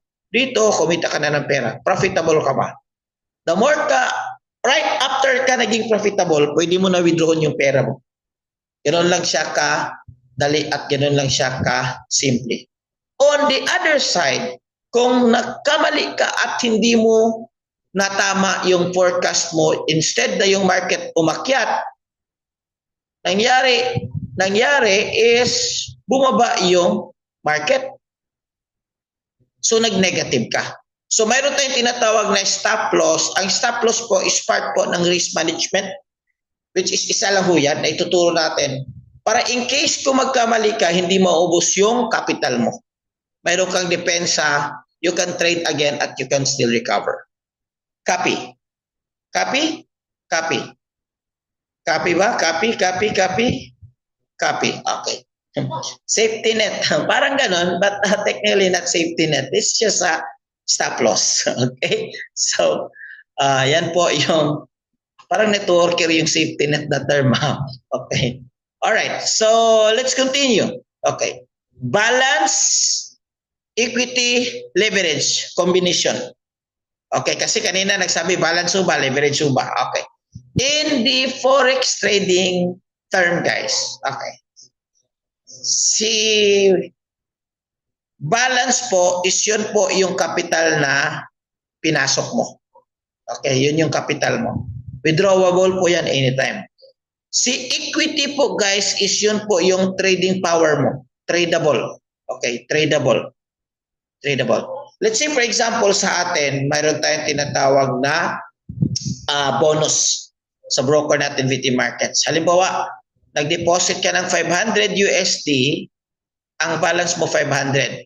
kumita ka na ng pera. Profitable ka ba? The more ka, right after ka naging profitable, pwede mo na withdrawin yung pera mo. Ganoon lang siya ka dali at ganoon lang siya ka simple. On the other side, kung nagkamali ka at hindi mo natama yung forecast mo, instead na yung market umakyat, nangyari is bumaba yung market. So nag-negative ka. So mayroon tayong tinatawag na stop loss. Ang stop loss po is part po ng risk management, which is isa lang ho yan na ituturo natin. Para in case kung magkamali ka, hindi maubos yung capital mo. Mayroon kang depensa, you can trade again at you can still recover. Copy. Copy? Copy. Copy ba? Copy. Okay. Safety net. Parang ganon, but technically not safety net. It's just a stop loss. Okay? So, yan po yung parang networker yung safety net na term. Okay. Alright. So, let's continue. Okay. Balance, equity, leverage, combination. Okay. Kasi kanina nagsabi balance ba, leverage ba. Okay. In the forex trading term, guys. Okay. Si balance po is yun po yung capital na pinasok mo. Okay, yun yung capital mo. Withdrawable po yan anytime. Si equity po guys is yun po yung trading power mo. Tradable. Okay, tradable. Let's say for example sa atin, mayroon tayong tinatawag na bonus sa broker natin VT Markets. Halimbawa, nag-deposit ka ng 500 USD, ang balance mo 500.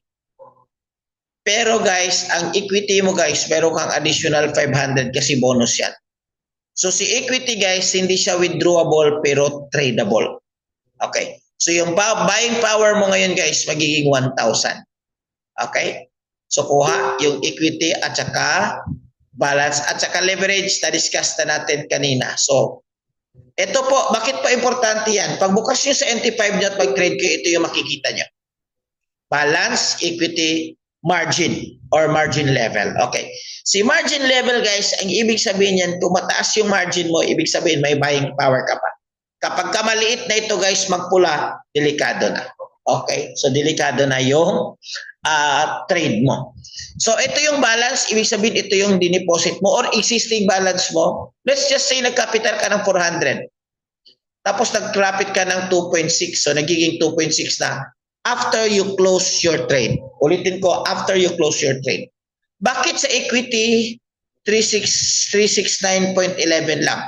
Pero guys, ang equity mo guys, meron kang additional 500 kasi bonus yan. So si equity guys, hindi siya withdrawable pero tradable. Okay? So yung buying power mo ngayon guys, magiging 1,000. Okay? So kuha yung equity at saka balance at saka leverage na discuss na natin kanina. So ito po, bakit pa importante yan? Pagbukas nyo sa NT5 nyo at mag-trade kayo, ito yung makikita nyo. Balance, equity, margin or margin level. Okay. Si margin level guys, ang ibig sabihin yan, kung mataas yung margin mo, ibig sabihin may buying power ka pa. Kapag kamaliit na ito guys, magpula, delikado na. Okay? So delikado na yung trade mo. So ito yung balance, ibig sabihin ito yung dineposit mo or existing balance mo. Let's just say nagcapital ka ng 400. Tapos nag-profit ka ng 2.6. So nagiging 2.6 na after you close your trade. Ulitin ko, after you close your trade. Bakit sa equity 369.11 lang?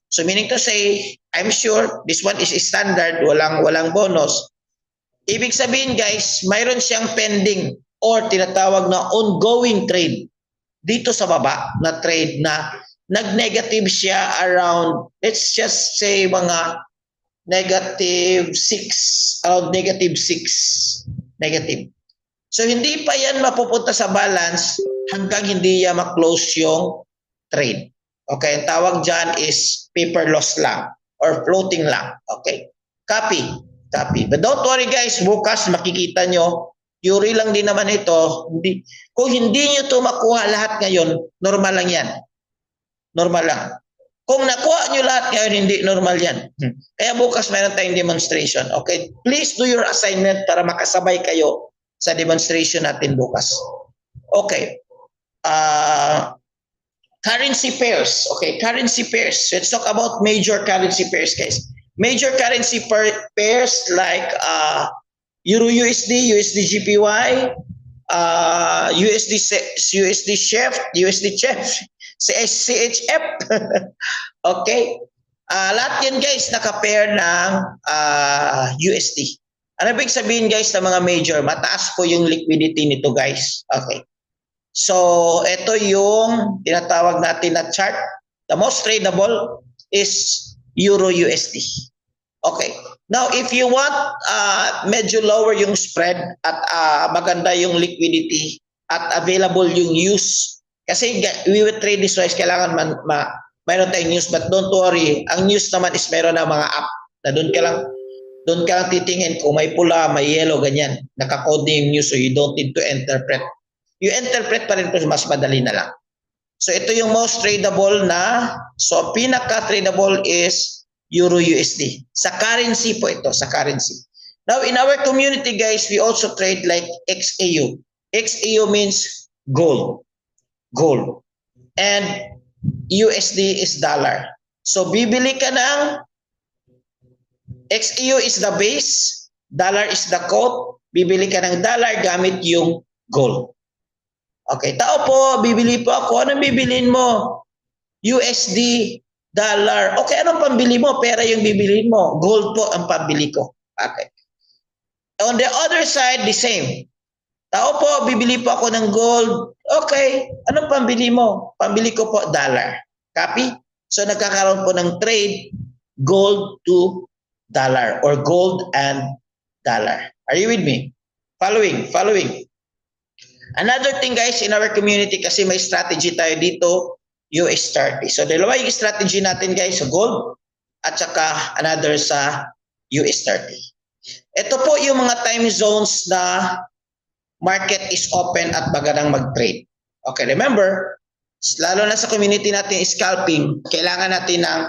So meaning to say, I'm sure this one is standard, walang bonus. Ibig sabihin guys, mayroon siyang pending or tinatawag na ongoing trade dito sa baba na trade na nag-negative siya around, let's just say mga negative 6, around negative 6, negative. So hindi pa yan mapupunta sa balance hanggang hindi yan ma-close yung trade. Okay, ang tawag dyan is paper loss lang or floating lang. Okay, copy. But don't worry guys, bukas makikita nyo, theory lang din naman ito. Kung hindi nyo ito makuha lahat ngayon, normal lang yan. Normal lang. Kung nakuha nyo lahat ngayon, hindi normal yan. Kaya bukas mayroon tayong demonstration. Okay, please do your assignment para makasabay kayo sa demonstration natin bukas. Okay. Currency pairs. Okay, currency pairs. Let's talk about major currency pairs, guys. Major currency pairs like Euro USD, USD GPY, USD CHF, CHF. Okay? Lahat yan guys naka-pair ng USD. Ano ibig sabihin guys ng mga major? Mataas po yung liquidity nito guys. Okay. So, ito yung tinatawag natin na chart. The most tradable is Euro USD. Okay. Now, if you want medyo lower yung spread at maganda yung liquidity at available yung news, kasi we will trade this wise, kailangan mayroon tayong news, but don't worry, ang news naman is mayroon na mga app na doon ka lang titingin kung may pula, may yellow, ganyan. Nakakode yung news so you don't need to interpret. You interpret pa rin pero mas madali na lang. So ito yung most tradable na, so pinaka-tradable is Euro USD. Sa currency po ito, sa currency. Now in our community guys, we also trade like XAU. XAU means gold. Gold. And USD is dollar. So bibili ka ng XAU is the base, dollar is the quote, bibili ka ng dollar gamit yung gold. Okay, tao po, bibili po ako. Anong bibilin mo? USD, dollar. Okay, anong pambili mo? Pera yung bibilin mo. Gold po ang pambili ko. Okay. On the other side, the same. Tao po, bibili po ako ng gold. Okay, anong pambili mo? Pambili ko po dollar. Copy? So nagkakaroon po ng trade gold to dollar or gold and dollar. Are you with me? Following. Another thing guys, in our community kasi may strategy tayo dito, US30. So dalawa yung strategy natin guys, sa gold at saka another sa US30. Ito po yung mga time zones na market is open at magandang mag-trade. Okay, remember, lalo na sa community natin scalping, kailangan natin ng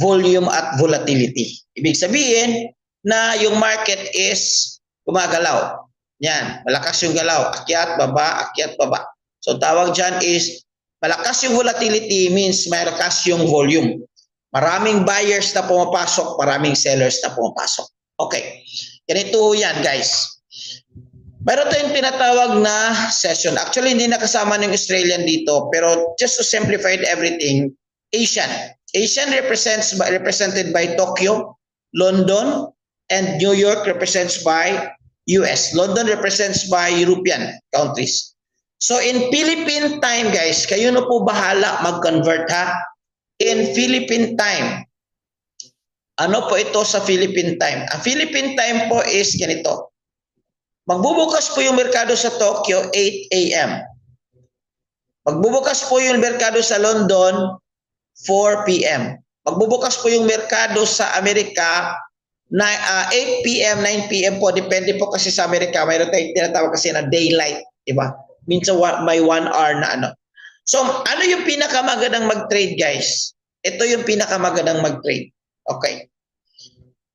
volume at volatility. Ibig sabihin na yung market is gumagalaw. Yan, malakas yung galaw, akyat, baba. So tawag dyan is, malakas yung volatility means malakas yung volume. Maraming buyers na pumapasok, maraming sellers na pumapasok. Okay, ganito yan guys. Mayroon tayong tinatawag na session. Actually, hindi nakasama ng Australian dito, pero just to simplify everything, Asian. Asian represented by Tokyo, London, and New York represents by US. London represents by European countries. So in Philippine time guys, kayo na po bahala mag-convert ha. In Philippine time. Ano po ito sa Philippine time? Ang Philippine time po is ganito. Magbubukas po yung merkado sa Tokyo 8 a.m. Magbubukas po yung merkado sa London 4 p.m. Magbubukas po yung merkado sa Amerika 8 p.m., 9 p.m. po, depende po kasi sa Amerika, mayroon tayong tinatawag kasi na daylight Diba? Minsan may 1 hour na ano. So, ano yung pinakamagandang mag-trade, guys? Ito yung pinakamagandang mag-trade. Okay.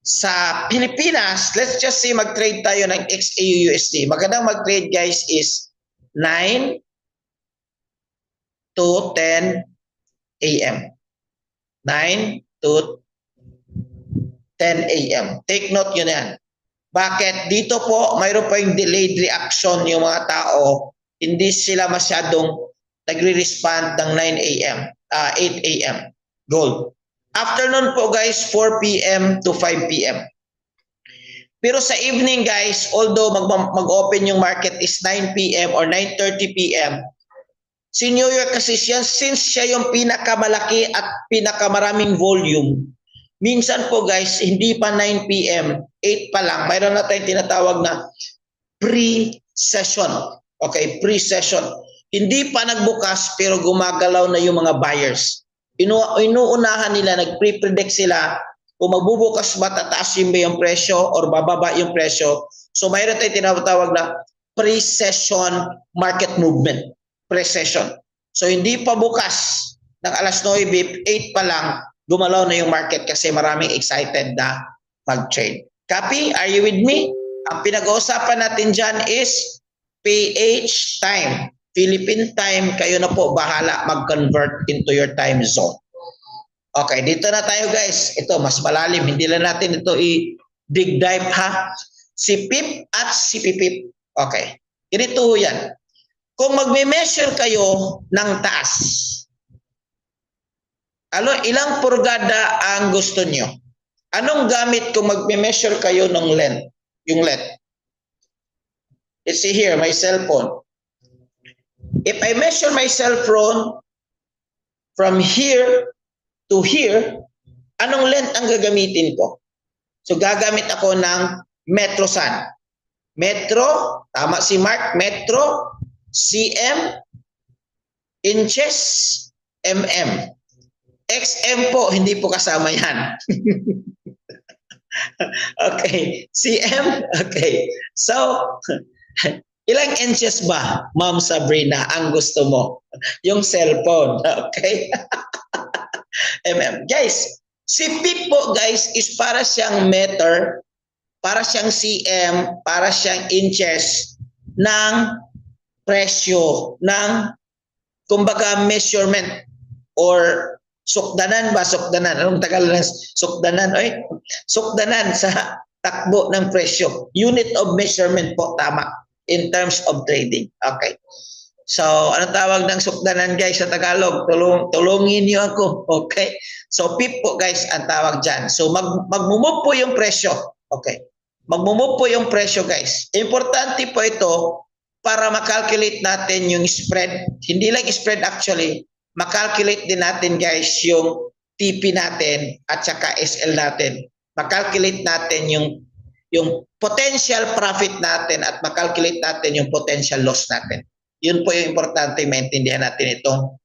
Sa Pilipinas, let's just say mag-trade tayo ng XAUUSD. Magandang mag-trade, guys, is 9 to 10 a.m. 9 to 10 a.m. Take note yun yan. Bakit? Dito po, mayroon pa yung delayed reaction yung mga tao. Hindi sila masyadong nagre-respond ng 9 a.m., 8 a.m. Gold. Afternoon po guys, 4 p.m. to 5 p.m. Pero sa evening guys, although mag-open yung market is 9 p.m. or 9:30 p.m., si New York kasi siya, since siya yung pinakamalaki at pinakamaraming volume, minsan po guys, hindi pa 9 p.m., 8 pa lang, mayroon na tayong tinatawag na pre-session. Okay, pre-session. Hindi pa nagbukas pero gumagalaw na yung mga buyers. Inuunahan nila, nag-pre-predict sila kung magbubukas ba, tataas yung presyo or bababa yung presyo. So mayroon tayong tinatawag na pre-session market movement. Pre-session. So hindi pa bukas ng alas 9, 8 pa lang, gumalaw na yung market kasi maraming excited na mag-trade. Copy? Are you with me? Ang pinag-uusapan natin dyan is PH time. Philippine time, kayo na po bahala mag-convert into your time zone. Okay, dito na tayo guys. Ito, mas malalim. Hindi lang natin ito i-dig dive ha. Si PIP at si PIPIP. Okay, ganito yan. Kung magme-measure kayo ng taas, ilang purgada ang gusto nyo? Anong gamit kung magme-measure kayo ng length? Yung length. Let's see here, my cellphone. If I measure my cellphone from here to here, anong length ang gagamitin ko? So gagamit ako ng Metrosan. Metro, tama si Mark, Metro, cm, inches, mm. XM po, hindi po kasama yan. Okay, cm, okay. So, ilang inches ba, Ma'am Sabrina, ang gusto mo? Yung cellphone, okay? Guys, si PIP po guys is para siyang meter, para siyang cm, para siyang inches ng presyo ng kumbaga measurement or sukdanan ba? Sukdanan. Anong tagal ng sukdanan? Oy, sukdanan sa takbo ng presyo. Unit of measurement po, tama. In terms of trading. Okay. So, anong tawag ng sukdanan guys sa Tagalog? Tulungin niyo ako. Okay. So, PIP po guys ang tawag dyan. So, magmumove po yung presyo. Okay. Magmumove po yung presyo guys. Importante po ito para makalculate natin yung spread. Hindi lang spread actually. Makalculate din natin guys yung TP natin at saka SL natin. Makalculate natin yung potential profit natin at makalculate natin yung potential loss natin. Yun po yung importante maintindihan natin itong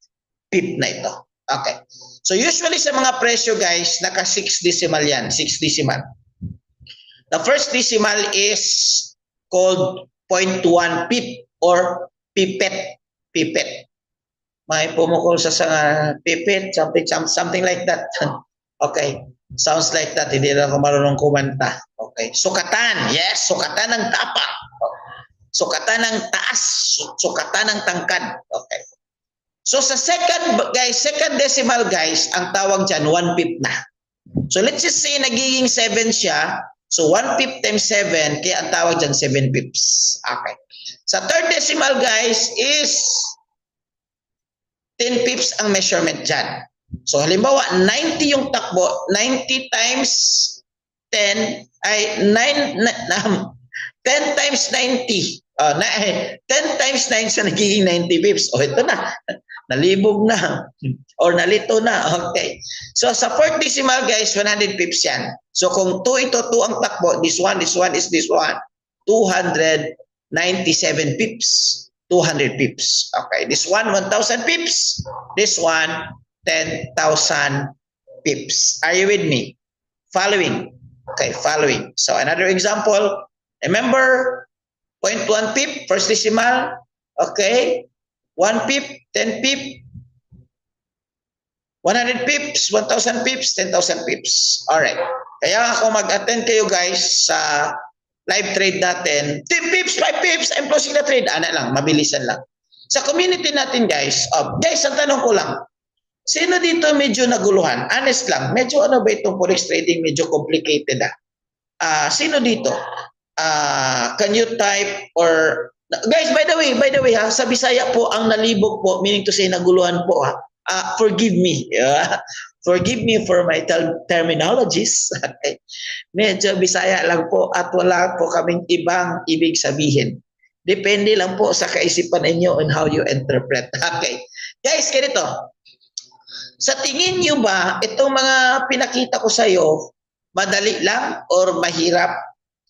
PIP na ito. Okay. So usually sa mga presyo guys, naka 6 decimal yan. 6 decimal. The first decimal is called 0.1 PIP or pipet. Pipet. May pumukol sa pipet, something like that. Okay. Sounds like that. Hindi na ako marunong kumanta. Okay. Sukatan. Yes, sukatan ng tapa. Sukatan ng taas. Sukatan ng tangkad. Okay. So sa second decimal guys, ang tawag dyan, 1 pip na. So let's just say nagiging 7 siya. So 1 pip times 7, kaya ang tawag dyan 7 pips. Okay. Sa third decimal guys is 10 pips ang measurement dyan. So halimbawa 90 yung takbo, 90 times 10 ay 10 times 90. 10 times 9 so nagiging 90 pips. O ito na. Nalibog na or nalito na. Okay. So sa fourth decimal guys, 100 pips yan. So kung 2 ito, 2 ang takbo, this one is this one. 297 pips. 200 pips. Okay. This one, 1,000 pips. This one, 10,000 pips. Are you with me? Following. Okay, following. So another example. Remember, 0.1 pip, first decimal. Okay? 1 pip, 10 pip, 100 pips, 1,000 pips, 10,000 pips. Alright. Kaya ako mag-attend kayo guys sa live trade natin. 10 pips, 5 pips, I'm closing the trade. Ano lang, mabilisan lang. Sa community natin guys, guys, ang tanong ko lang, sino dito medyo naguluhan? Honest lang, medyo ano ba itong forex trading? Medyo complicated sino dito? Can you type or guys, by the way ha, sa Bisaya po ang nalibog po, meaning to say naguluhan po ha. Forgive me. Forgive me for my terminologies. Medyo Bisaya lang po at wala po kaming ibang ibig sabihin. Depende lang po sa kaisipan ninyo on how you interpret. Okay. Guys, ganito. Sa tingin nyo ba, itong mga pinakita ko sa iyo, madali lang or mahirap,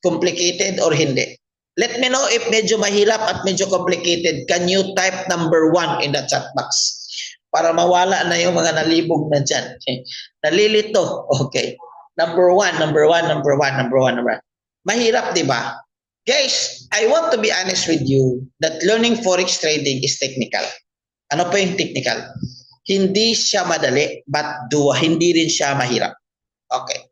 complicated or hindi? Let me know if medyo mahirap at medyo complicated. Can you type number 1 in the chat box? Para mawala na yung mga nalibog na dyan. Nalilito. Okay. Number 1. Mahirap, di ba? Guys, I want to be honest with you that learning forex trading is technical. Ano pa yung technical? Hindi siya madali, but hindi rin siya mahirap. Okay.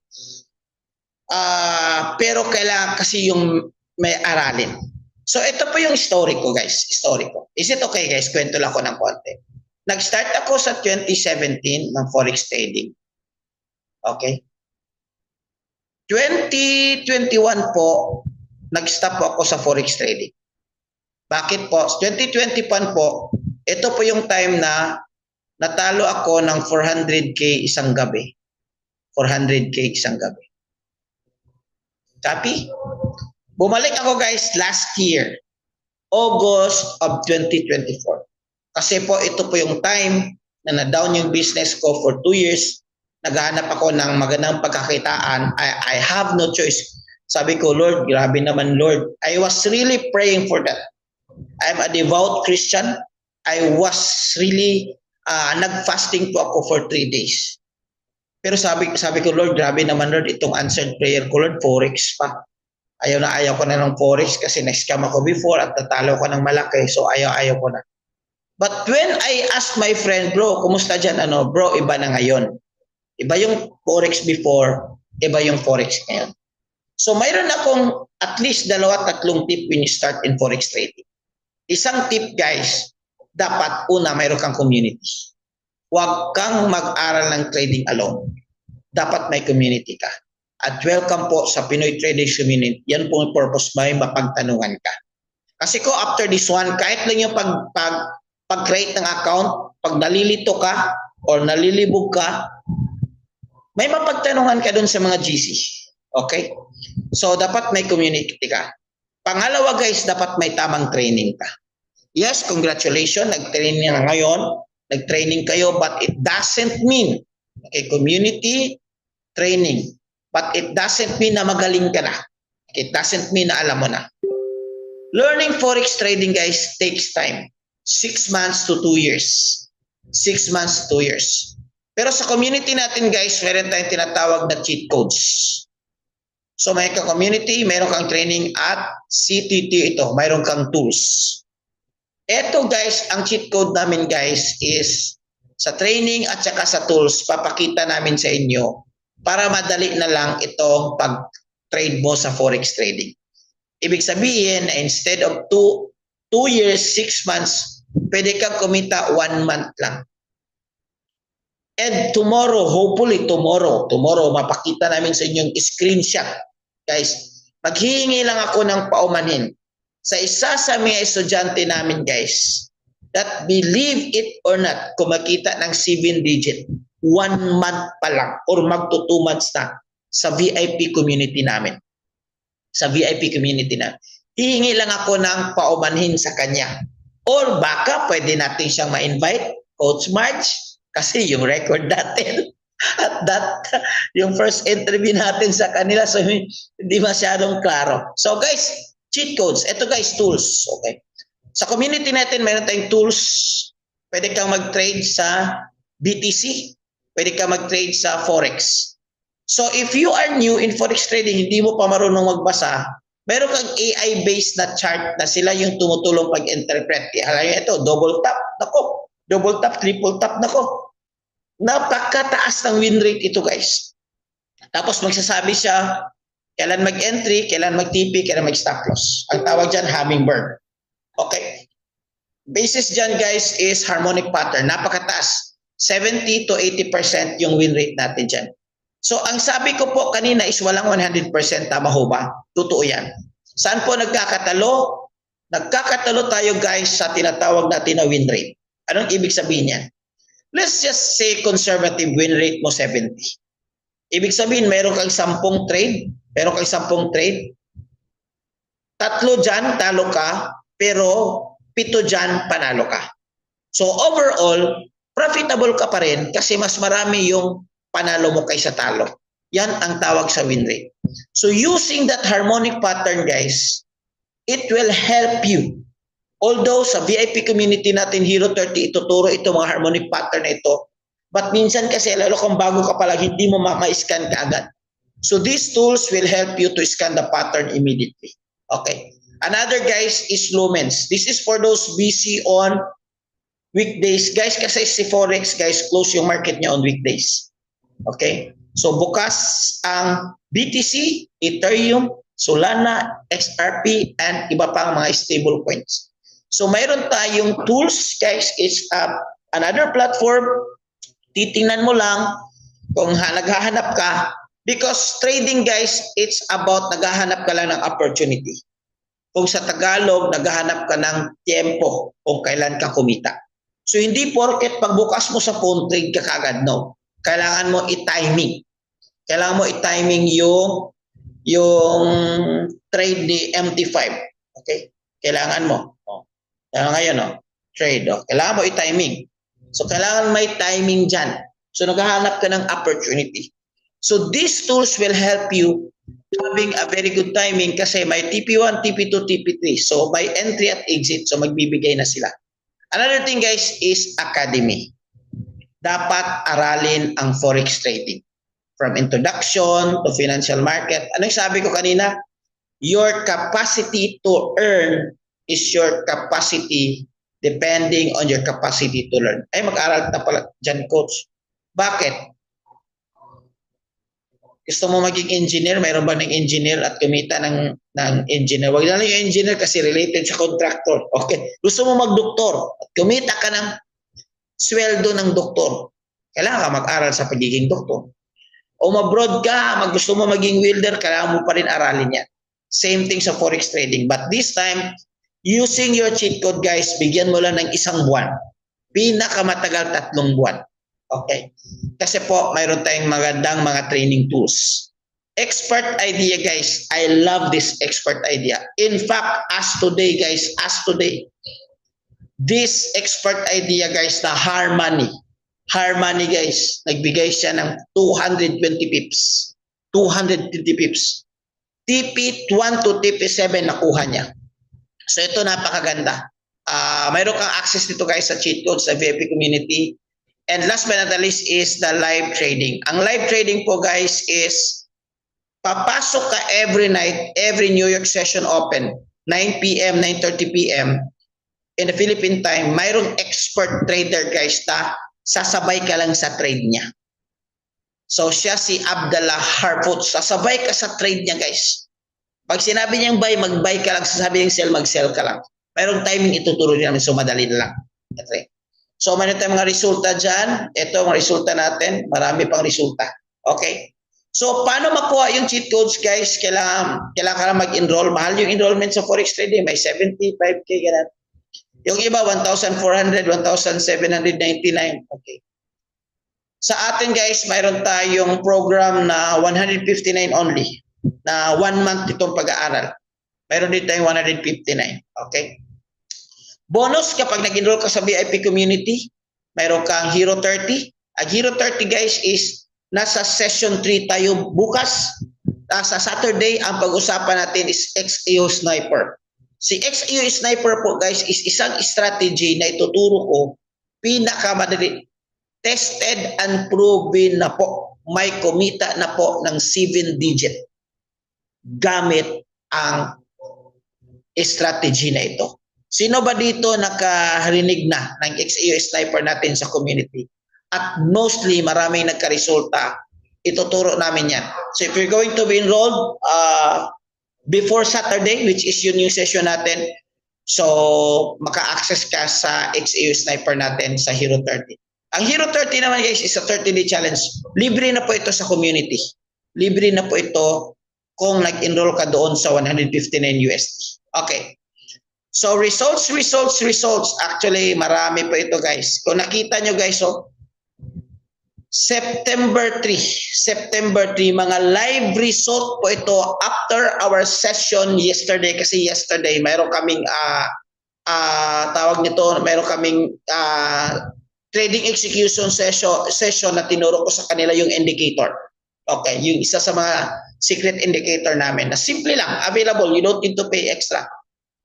Pero kailangan kasi yung may aralin. So ito po yung story ko guys. Story ko. Is it okay guys? Kwento lang ko ng konti. Nag-start ako sa 2017 ng forex trading. Okay. 2021 po, nag-stop po ako sa forex trading. Bakit po? 2021 po, ito po yung time na natalo ako ng 400k isang gabi. 400k isang gabi. Copy? Bumalik ako guys last year, August of 2024. Kasi po ito po yung time na na-down yung business ko for 2 years. Naghahanap ako ng magandang pagkakitaan. I have no choice. Sabi ko, Lord, grabe naman Lord. I was really praying for that. I'm a devout Christian. I was really nag-fasting po ako for 3 days. Pero sabi ko, Lord, grabe naman Lord, itong answered prayer ko, Lord, forex pa. Ayaw ko na ng forex kasi na-scam ako before at natalo ko ng malaki. So ayaw ko na. But when I asked my friend, bro, kumusta dyan? Bro, iba na ngayon. Iba yung forex before, iba yung forex ngayon. So mayroon akong at least 2-3 tip when you start in forex trading. Isang tip guys, dapat una mayroon kang community. Huwag kang mag-aral ng trading alone. Dapat may community ka. At welcome po sa Pinoy Trading Community. Yan po yung purpose, may mapagtanungan ka. Kasi ko after this one, kahit lang yung pag-create ng account, pag nalilito ka or nalilibog ka, may mapagtanungan ka dun sa mga GC. Okay? So, dapat may community ka. Pangalawa guys, dapat may tamang training ka. Yes, congratulations, nag-training na ngayon, nag-training kayo, but it doesn't mean, okay, community training, but it doesn't mean na magaling ka na. It doesn't mean na alam mo na. Learning forex trading guys takes time. 6 months to 2 years. 6 months to 2 years. Pero sa community natin guys, meron tayong tinatawag na cheat codes. So may ka-community, meron kang training at CTT ito, meron kang tools. Ito guys, ang cheat code namin guys is sa training at saka sa tools, papakita namin sa inyo para madali na lang itong pag-trade mo sa forex trading. Ibig sabihin, instead of 2 years, 6 months, pwede kang kumita 1 month lang. And tomorrow, hopefully tomorrow, mapakita namin sa inyo yung screenshot. Guys, maghihingi lang ako ng paumanhin sa isa sa mga estudyante namin guys, that believe it or not, kumakita ng 7 digit, 1 month pa lang or magto 2 months na sa VIP community namin. Sa VIP community na. Hihingi lang ako ng paumanhin sa kanya. Or baka pwede natin siyang ma-invite, Coach Marge, kasi yung record natin at yung first interview natin sa kanila, so hindi masyadong klaro. So guys, cheat codes. Ito guys, tools. Okay. Sa community natin, meron tayong tools. Pwede kang mag-trade sa BTC. Pwede kang mag-trade sa Forex. So if you are new in Forex trading, hindi mo pa marunong magbasa, Meron kang AI-based na chart na sila yung tumutulong pag-interpret. Alam nyo ito, double tap, nako. Double tap, triple tap, nako. Napakataas ng win rate ito, guys. Tapos magsasabi siya, kailan mag-entry, kailan mag-TP, kailan mag-stop loss. Ang tawag dyan, hummingbird. Okay. Basis dyan, guys, is harmonic pattern. Napakataas. 70 to 80% yung win rate natin dyan. So, ang sabi ko po kanina is walang 100%. Tama ho ba? Totoo yan. Saan po nagkakatalo? Nagkakatalo tayo, guys, sa tinatawag natin na win rate. Anong ibig sabihin yan? Let's just say conservative win rate mo 70. Ibig sabihin, meron kang 10 trade. Meron kang 10 trade. 3 dyan, talo ka. Pero 7 dyan, panalo ka. So, overall, profitable ka pa rin kasi mas marami yung panalo mo kaysa talo. Yan ang tawag sa win rate. So using that harmonic pattern, guys, it will help you. Although sa VIP community natin, Hero 30, ituturo ito mga harmonic pattern na ito. But minsan kasi, lalo kung bago ka pa lang, hindi mo ma-scan ka agad. So these tools will help you to scan the pattern immediately. Okay. Another, guys, is Lumens. This is for those busy on weekdays. Guys, kasi si Forex, guys, close yung market niya on weekdays. Okay? So bukas ang BTC, Ethereum, Solana, XRP, and iba pang mga stable coins. So mayroon tayong tools, guys. It's another platform. Titingnan mo lang kung naghahanap ka. Because trading, guys, it's about naghahanap ka lang ng opportunity. Kung sa Tagalog, naghahanap ka ng tiempo kung kailan ka kumita. So hindi porket pagbukas mo sa phone trade ka kagad, no. Kailangan mo i-timing. Kailangan mo i-timing yung trade ni MT5. Okay? Kailangan mo. Oh. Kaya ngayon, oh, trade. Oh. Kailangan mo i-timing. So, kailangan may timing dyan. So, naghahanap ka ng opportunity. So, these tools will help you having a very good timing kasi may TP1, TP2, TP3. So, may entry at exit. So, magbibigay na sila. Another thing, guys, is academy. Dapat aralin ang forex trading. From introduction to financial market. Anong sabi ko kanina? Your capacity to earn is your capacity depending on your capacity to learn. Ay, mag-aral na pala dyan, coach. Bakit? Gusto mo maging engineer? Mayroon ba ng engineer at kumita ng engineer? Wag na lang yung engineer kasi related sa contractor. Okay. Gusto mo magdoktor at kumita ka ng sweldo ng doktor. Kailangan ka mag-aral sa pagiging doktor. O mabroad ka, gusto mo maging welder, kailangan mo pa rin aralin yan. Same thing sa forex trading. But this time, using your cheat code, guys, bigyan mo lang ng 1 buwan. Pinakamatagal 3 buwan. Okay. Kasi po, mayroon tayong magandang mga training tools. Expert idea, guys. I love this expert idea. In fact, as today, guys, this expert idea, guys, na Harmony, guys, nagbigay siya ng 220 pips. 220 pips. TP1 to TP7 nakuha niya. So ito napakaganda. Mayroon kang access dito, guys, sa cheat code sa VIP community. And last but not the least is the live trading. Ang live trading po, guys, is papasok ka every night, every New York session open, 9 p.m., 9:30 p.m. in the Philippine time. Mayroong expert trader, guys, na sasabay ka lang sa trade niya. So siya si Abdallah Harfoot. Sasabay ka sa trade niya, guys. Pag sinabi niyang buy, mag-buy ka lang. Sasabi niyang sell, mag-sell ka lang. Mayroong timing ituturo niya namin, so madali na lang. Okay. So mayroon tayong mga resulta dyan. Ito ang resulta natin. Marami pang resulta. Okay. So paano makuha yung cheat codes, guys? Kailangan ka lang mag-enroll. Mahal yung enrollment sa forex trading. May 75K ganun. Yung iba, 1,400, 1,799. Okay. Sa atin, guys, mayroon tayong program na 159 only. Na 1 month itong pag-aaral. Mayroon din tayong 159. Okay. Bonus kapag nag-enroll ka sa VIP community, mayroon kang Hero 30. Ang Hero 30, guys, is nasa session 3 tayo bukas. Sa Saturday, ang pag-usapan natin is XEO Sniper. Si XEO Sniper po, guys, is isang strategy na ituturo ko, pinakamadali. Tested and proven na po. May kumita na po ng 7 digit gamit ang strategy na ito. Sino ba dito nakarinig na ng XAU Sniper natin sa community? At mostly, maraming nagkaresulta. Ituturo namin yan. So if you're going to be enrolled before Saturday, which is yung new session natin, so maka-access ka sa XAU Sniper natin sa Hero 30. Ang Hero 30 naman guys is a 30-day challenge. Libre na po ito sa community. Libre na po ito kung nag-enroll ka doon sa 159 USD. Okay. So results. Actually, marami po ito guys. Kung nakita nyo guys, September 3, mga live result po ito after our session yesterday. Kasi yesterday, mayroon kaming, mayroon kaming trading execution session na tinuro ko sa kanila yung indicator. Okay, yung isa sa mga secret indicator namin na simple lang, available, you don't need to pay extra.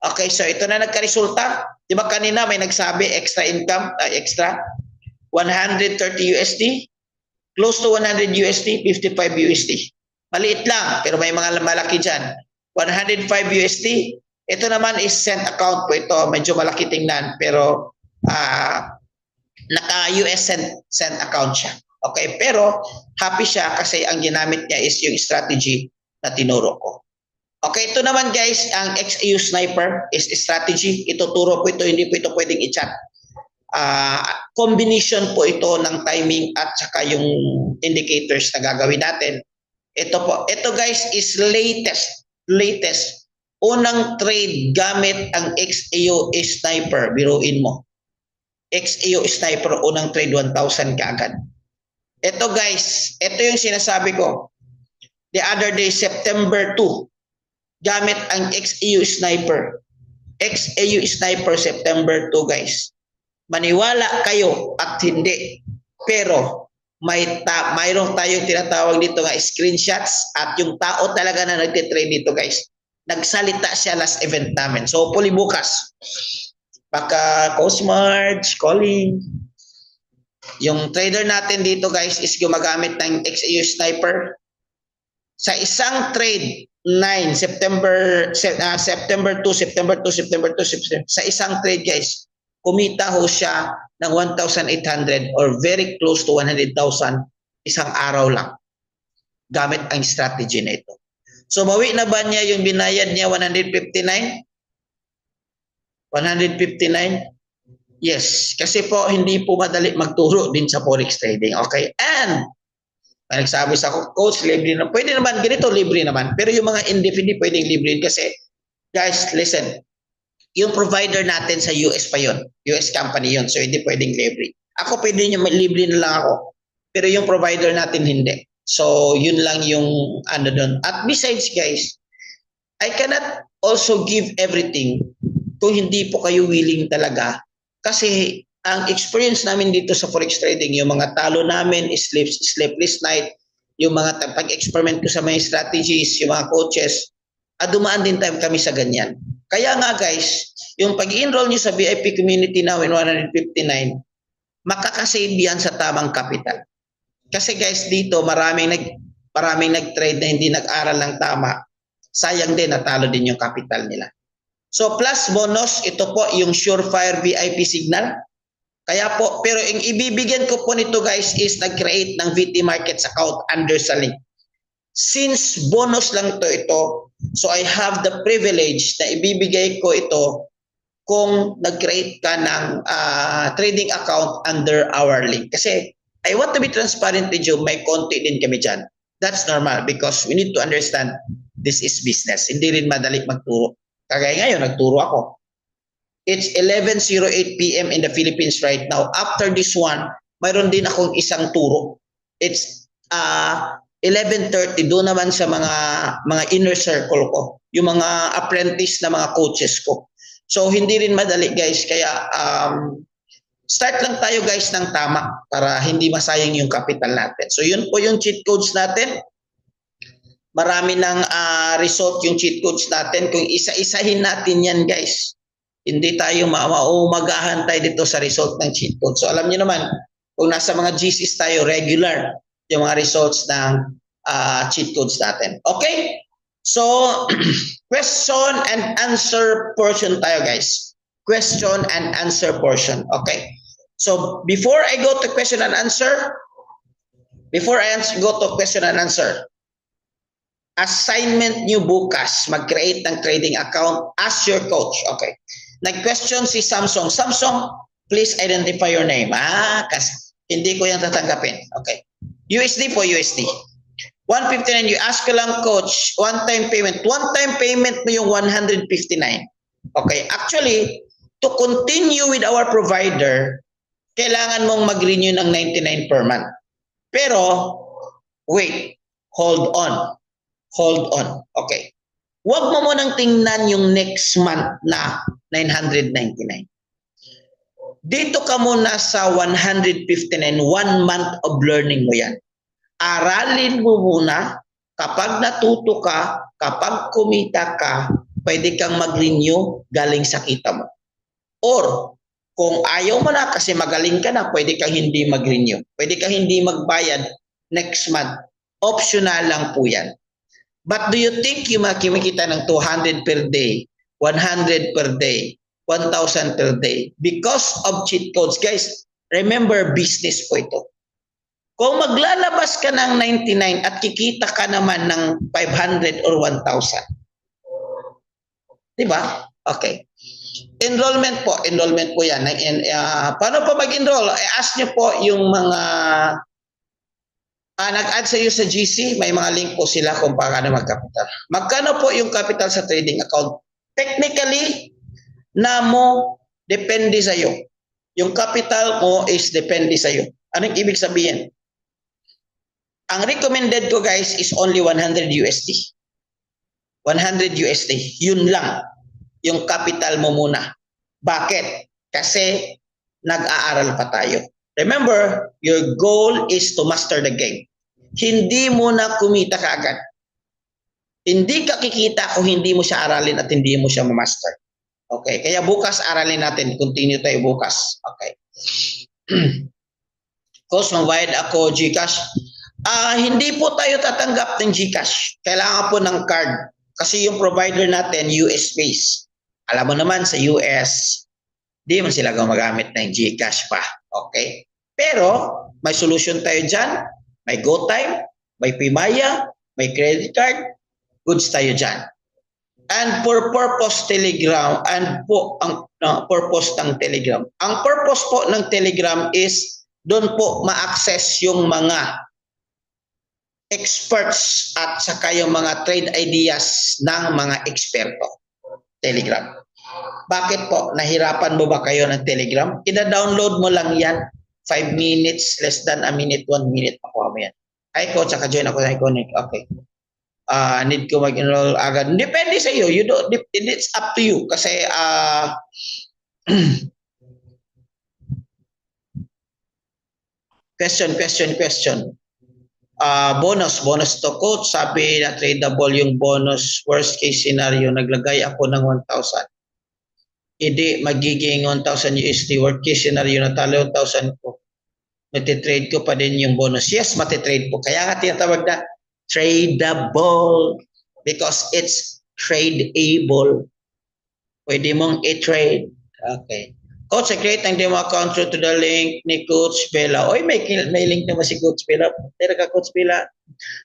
Okay, so ito na nagka-resulta. Di ba kanina may nagsabi extra income, extra 130 USD, close to 100 USD, 55 USD. Maliit lang, pero may mga malaki dyan. 105 USD, ito naman is cent account po ito. Medyo malaki tingnan, pero naka-US cent account siya. Okay, pero happy siya kasi ang ginamit niya is yung strategy na tinuro ko. Okay, ito naman guys, ang XAU Sniper is strategy. Ituturo po ito, hindi po ito pwedeng i-chat. Combination po ito ng timing at saka yung indicators na gagawin natin. Ito guys is latest. Unang trade gamit ang XAU Sniper, biruin mo. XAU Sniper, unang trade 1,000 kaagad. Ito guys, ito yung sinasabi ko. The other day, September 2, gamit ang XAU Sniper. XAU Sniper, September 2 guys. Maniwala kayo at hindi. Pero mayroon tayong tinatawag dito nga screenshots at yung tao talaga na nagtitrade dito guys. Nagsalita siya last event namin. So hopefully bukas. Baka Cosmarch, calling. Yung trader natin dito guys is gumagamit ng XAU Sniper. Sa isang trade, September 2, sa isang trade guys, kumita ho siya ng 1,800 or very close to 100,000 isang araw lang gamit ang strategy na ito. So bawi na ba niya yung binayad niya 159? 159? Yes, kasi po hindi po madali magturo din sa forex trading. Okay, and nagsabi sa coach, libre na. Pwede naman ganito, libre naman. Pero yung mga indefinite pwedeng libre kasi guys, listen. Yung provider natin sa US pa yon, US company yon, so hindi pwedeng libre. Ako pwede nyo libre na lang ako, pero yung provider natin hindi. So yun lang yung ano doon. At besides guys, I cannot also give everything kung hindi po kayo willing talaga. Kasi ang experience namin dito sa forex trading, yung mga talo namin is sleepless night, yung mga pag-experiment ko sa mga strategies, yung mga coaches, dumaan din time kami sa ganyan. Kaya nga guys, yung pag-enroll nyo sa VIP community now in 159, makakasave yan sa tamang capital. Kasi guys, dito maraming nag-trade na hindi nag-aral ng tama. Sayang din, natalo din yung capital nila. So plus bonus, ito po yung Surefire VIP signal. Kaya po, pero yung ibibigyan ko po nito guys is nag-create ng VT Markets account under sa link. Since bonus lang ito, so I have the privilege na ibibigay ko ito kung nag-create ka ng trading account under our link. Kasi I want to be transparent with you, may konti din kami dyan. That's normal because we need to understand this is business. Hindi rin madali magturo. Kagaya ngayon, nagturo ako. It's 11:08 PM in the Philippines right now. After this one, mayroon din akong isang turo. It's 11:30 doon naman sa mga inner circle ko, yung mga apprentice na mga coaches ko. So hindi rin madali guys, kaya start lang tayo guys ng tama para hindi masayang yung capital natin. So yun po yung cheat codes natin. Marami ng result yung cheat codes natin. Kung isa-isahin natin yan guys, hindi tayo maumagahan tayo dito sa result ng cheat code. So alam niyo naman, kung nasa mga GCs tayo, regular yung mga results ng cheat codes natin. Okay? So, question and answer portion tayo, guys. Question and answer portion. Okay. So, before I go to question and answer, go to question and answer, assignment nyo bukas, mag-create ng trading account as your coach. Okay. Nag-question si Samsung. Samsung, please identify your name. Kasi hindi ko yan tatanggapin. Okay. USD po, USD. 159, you ask ko lang, coach, one-time payment. One-time payment mo yung 159. Okay. Actually, to continue with our provider, kailangan mong mag-renew ng 99 per month. Pero, wait, hold on. Hold on. Okay. Huwag mo munang tingnan yung next month na 999. Dito ka muna sa 159, 1 month of learning mo yan. Aralin mo muna, kapag natuto ka, kapag kumita ka, pwede kang mag-renew galing sa kita mo. Or, kung ayaw mo na kasi magaling ka na, pwede kang hindi mag-renew. Pwede kang hindi magbayad next month. Optional lang po yan. But do you think yung makikita ng 200 per day, 100 per day, 1,000 per day because of cheat codes? Guys, remember, business po ito. Kung maglalabas ka ng 99 at kikita ka naman ng 500 or 1,000. Diba? Okay. Enrollment po yan. Paano po mag-enroll? Ask nyo po yung mga nag-add sa iyo sa GC, may mga link po sila kung paano mag-capital. Magkano po yung capital sa trading account? Technically, depende sa iyo. Yung capital mo is depende sa iyo. Anong ibig sabihin? Ang recommended ko, guys, is only 100 USD. 100 USD. Yun lang. Yung capital mo muna. Bakit? Kasi nag-aaral pa tayo. Remember, your goal is to master the game. Hindi mo na kumita kaagad. Hindi ka kikita kung hindi mo siya aralin at hindi mo siya ma-master. Okay, kaya bukas aralin natin. Continue tayo bukas. Okay. Coach, magbayad ako GCash. Hindi po tayo tatanggap ng GCash. Kailangan po ng card. Kasi yung provider natin, US-based. Alam mo naman sa US, di man sila gumagamit ng GCash pa. Okay? Pero, may solution tayo dyan. May GoTime, may Pimaya, may credit card. Goods tayo dyan. And for purpose Telegram, and po ang purpose ng Telegram. Ang purpose po ng Telegram is doon po ma-access yung mga experts at saka yung mga trade ideas ng mga eksperto. Telegram. Bakit po? Nahirapan mo ba kayo ng Telegram? Ina-download mo lang yan. 5 minutes, less than a minute, 1 minute. Makuha mo yan. Ay, coach, saka join ako sa Iconic. Okay. Need ko mag-enroll agad. Depende sa iyo. It's up to you. Kasi, question. Bonus to coach. Sabi na tradable yung bonus. Worst case scenario, naglagay ako ng 1,000. Hindi magiging 1,000 USD. Worst case scenario, natalo 1,000 ko. Matitrade ko pa din yung bonus. Yes, matitrade po. Kaya nga tinatawag na tradable because it's tradeable. Pwede mong i-trade. Okay. Coach, create ang demo account through to the link ni Coach Bella. Oy, may link naman si Coach Bella. Tira ka, Coach Bella.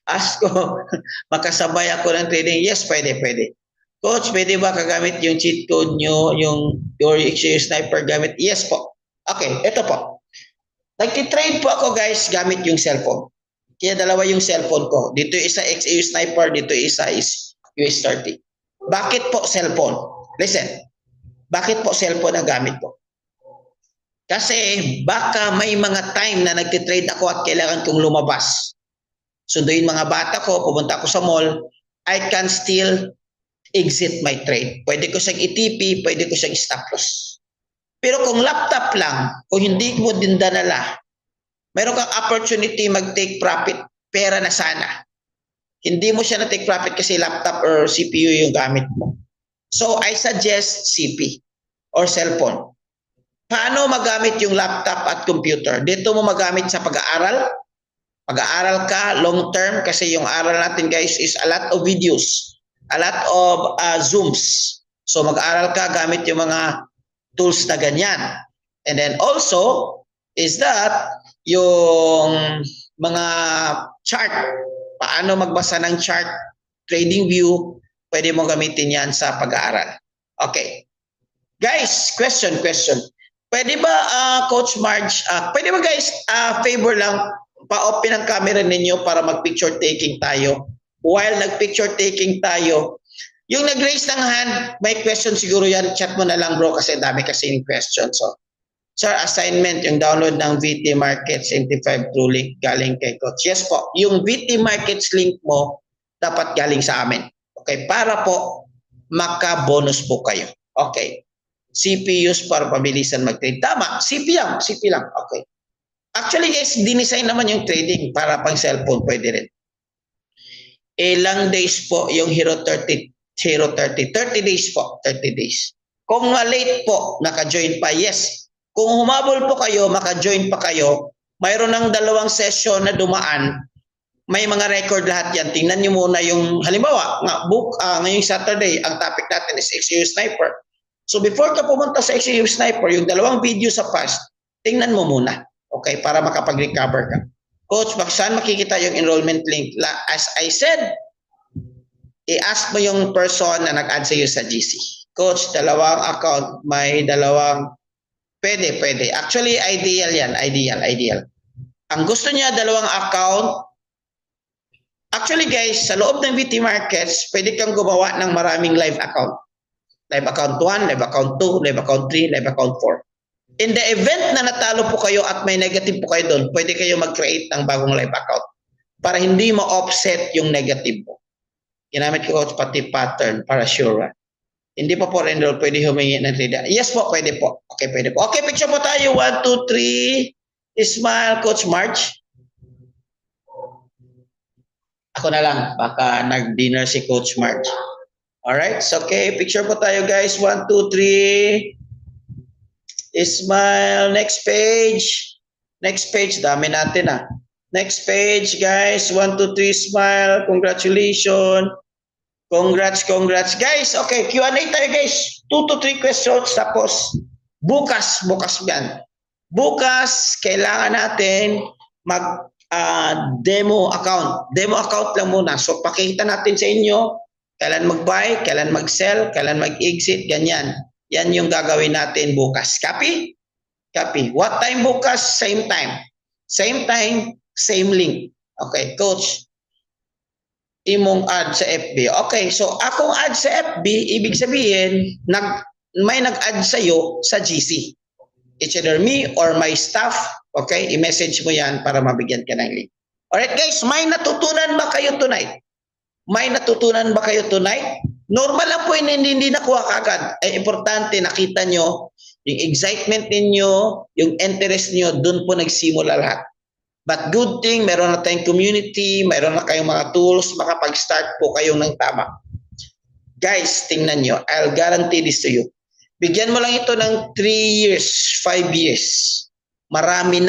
Ask ko, makasabay ako ng trading. Yes, pwede. Coach, pwede ba kagamit yung cheat code nyo, yung XAU Sniper gamit? Yes po. Okay, ito po. Nagtitrade po ako, guys, gamit yung cellphone. Kaya dalawa yung cellphone ko. Dito isa XAU Sniper, dito isa is US30. Bakit po cellphone? Listen. Bakit po cellphone ang gamit ko? Kasi baka may mga time na nagtitrade ako at kailangan kong lumabas. Sunduin mga bata ko, pumunta ako sa mall, I can still exit my trade. Pwede ko siyang i-TP, pwede ko siyang stop loss. Pero kung laptop lang, kung hindi mo din danala, mayroon kang opportunity mag-take profit, pera na sana. Hindi mo siya na-take profit kasi laptop or CPU yung gamit mo. So, I suggest CP or cellphone. Paano magamit yung laptop at computer? Dito mo magamit sa pag-aaral. Pag-aaral ka long term kasi yung aral natin, guys, is a lot of videos. a lot of Zooms. So mag-aral ka gamit yung mga tools na ganyan. And then also is that yung mga chart, paano magbasa ng chart, trading view, pwede mo gamitin yan sa pag-aaral. Okay. Guys, question. Pwede ba, Coach Marge, pwede ba guys, favor lang, pa-open ang camera ninyo para mag-picture taking tayo. While nag-picture taking tayo, yung nag-raise ng hand, may question siguro yan, chat mo na lang bro kasi dami kasi yung question. So, sir, assignment, yung download ng VT Markets 75 True Link galing kay Coach. Yes po, yung VT Markets link mo, dapat galing sa amin. Okay, para po maka-bonus po kayo. Okay. CPUs para pabilisan mag-trade. Tama, CP lang. Okay. Actually guys, dinesign naman yung trading para pang cellphone, pwede rin. Ilang days po yung Hero 30? 30 days po, 30 days. Kung late po, naka-join pa, yes. Kung humabol po kayo, maka-join pa kayo, mayroon ng 2 session na dumaan, may mga record lahat yan. Tingnan nyo muna yung, halimbawa, ngayong Saturday, ang topic natin is XU Sniper. So before ka pumunta sa XU Sniper, yung 2 video sa past, tingnan mo muna. Okay, para makapag-recover ka. Coach, saan makikita yung enrollment link? As I said, i-ask mo yung person na nag-add sa iyo sa GC. Coach, 2 account, may 2, pwede. Actually, ideal yan, ideal. Ang gusto niya, 2 account. Actually guys, sa loob ng VT Markets, pwede kang gumawa ng maraming live account. Live account 1, live account 2, live account 3, live account 4. In the event na natalo po kayo at may negative po kayo doon, pwede kayo mag-create ng bagong live account para hindi ma-offset yung negative mo. Ginamit ko pati pattern para sure. Hindi pa po enroll, pwede humingi ng trade. Yes po, pwede po. Okay, pwede po. Okay, picture po tayo. 1, 2, 3. Smile, Coach Marge. Ako na lang, baka nag-dinner si Coach Marge. Alright, so okay, picture po tayo guys. 1, 2, 3. Smile, next page. Next page, dami natin Next page guys, 1, 2, 3, smile. Congratulations. Congrats. Guys, okay, Q&A tayo guys. 2 to 3 questions, tapos bukas yan. Bukas, kailangan natin mag demo account. Demo account lang muna. So, pakita natin sa inyo kailan mag-buy, kailan mag-sell, kailan mag-exit, ganyan. Yan yung gagawin natin bukas. Copy? What time bukas? Same time. Same time, same link. Okay, Coach. Imong add sa FB. Okay, so akong add sa FB, ibig sabihin, may nag-add sa'yo sa GC. It's either me or my staff. Okay, i-message mo yan para mabigyan ka ng link. Alright guys, may natutunan ba kayo tonight? Normal lang po hindi nakuha kagad. Ay importante nakita nyo yung excitement ninyo, yung interest nyo, dun po nagsimula lahat. But good thing, meron na tayong community, meron na kayong mga tools, makapag-start po kayo ng tama. Guys, tingnan nyo, I'll guarantee this to you. Bigyan mo lang ito ng 3 years, 5 years. Marami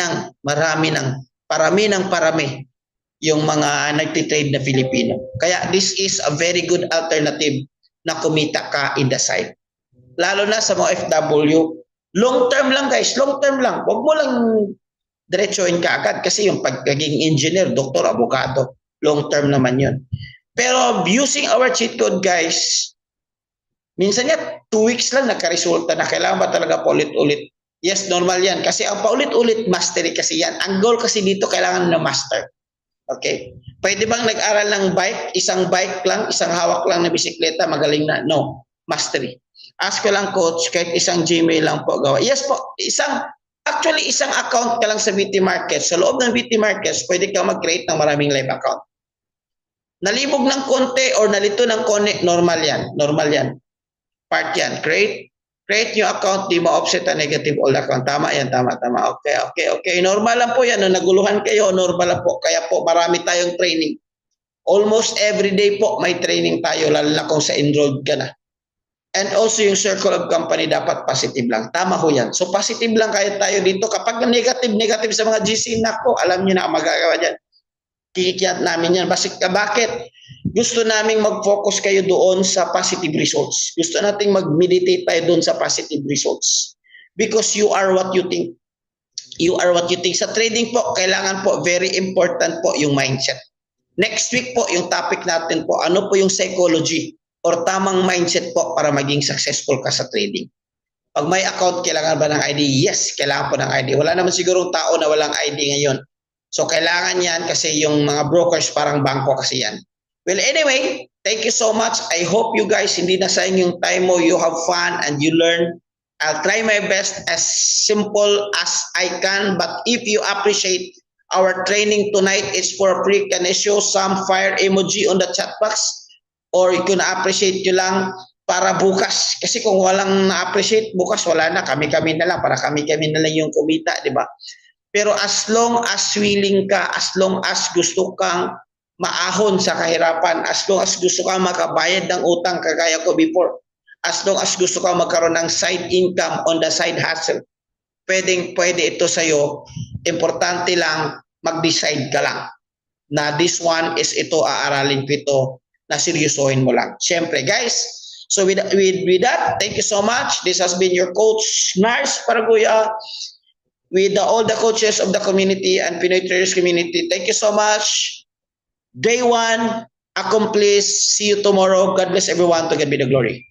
yung mga nagtitrade na Filipino. Kaya this is a very good alternative na kumita ka in the side. Lalo na sa mga FW, long term lang guys, long term lang. Huwag mo lang diretsuhin ka agad kasi yung pagiging engineer, doktor, abogado, long term naman yun. Pero using our cheat code guys, minsan nga 2 weeks lang nagka-resulta na. Kailangan ba talaga paulit-ulit? Yes, normal yan. Kasi ang paulit-ulit, mastery kasi yan. Ang goal kasi dito, kailangan na master. Okay? Pwede bang nag-aral ng bike? Isang bike lang, isang hawak lang na bisikleta, magaling na? No. Mastery. Ask ko lang, Coach, kahit isang Gmail lang po gawa. Yes po, isang account ka lang sa VT Markets. Sa loob ng VT Markets, pwede ka mag-create ng maraming live account. Nalibog ng konti or nalito ng konti, normal yan. Part yan. Create new account, di ma-offset ang negative old account. Tama yan, tama. Okay. Normal lang po yan. Nung naguluhan kayo, normal lang po. Kaya po, marami tayong training. Almost every day po, may training tayo, lalo na kung sa enrolled ka na. And also, yung circle of company, dapat positive lang. Tama ho yan. So, positive lang kaya tayo dito. Kapag negative sa mga GC, nako, alam nyo na ang magagawa dyan. Kikiyat namin yan. Bakit? Gusto naming mag-focus kayo doon sa positive results. Gusto nating mag-meditate tayo doon sa positive results. Because you are what you think. You are what you think. Sa trading po, kailangan po, very important po yung mindset. Next week po, yung topic natin po, ano po yung psychology or tamang mindset po para maging successful ka sa trading. Pag may account, kailangan ba ng ID? Yes, kailangan po ng ID. Wala naman sigurong tao na walang ID ngayon. So, kailangan yan kasi yung mga brokers parang bangko kasi yan. Well, anyway, thank you so much. I hope you guys, hindi na sayang yung time mo, you have fun and you learn. I'll try my best as simple as I can, but if you appreciate our training tonight, it's for free. Can I show some fire emoji on the chat box? Or you can appreciate nyo lang para bukas. Kasi kung walang na-appreciate, bukas wala na. Kami-kami na lang. Para kami-kami na lang yung kumita, di ba? Pero as long as willing ka, as long as gusto kang maahon sa kahirapan, as long as gusto kang makabayad ng utang kagaya ko before, as long as gusto kang magkaroon ng side income on the side hustle, pwede ito sa'yo. Importante lang, mag-decide ka lang na this one is ito, aaralin ko ito, na seryosohin mo lang. Siyempre, guys, so with that, thank you so much. This has been your coach, Nars Paraguya, with all the coaches of the community and Pinoy Traders community. Thank you so much. Day 1 accomplished. See you tomorrow. God bless everyone. To God be the glory.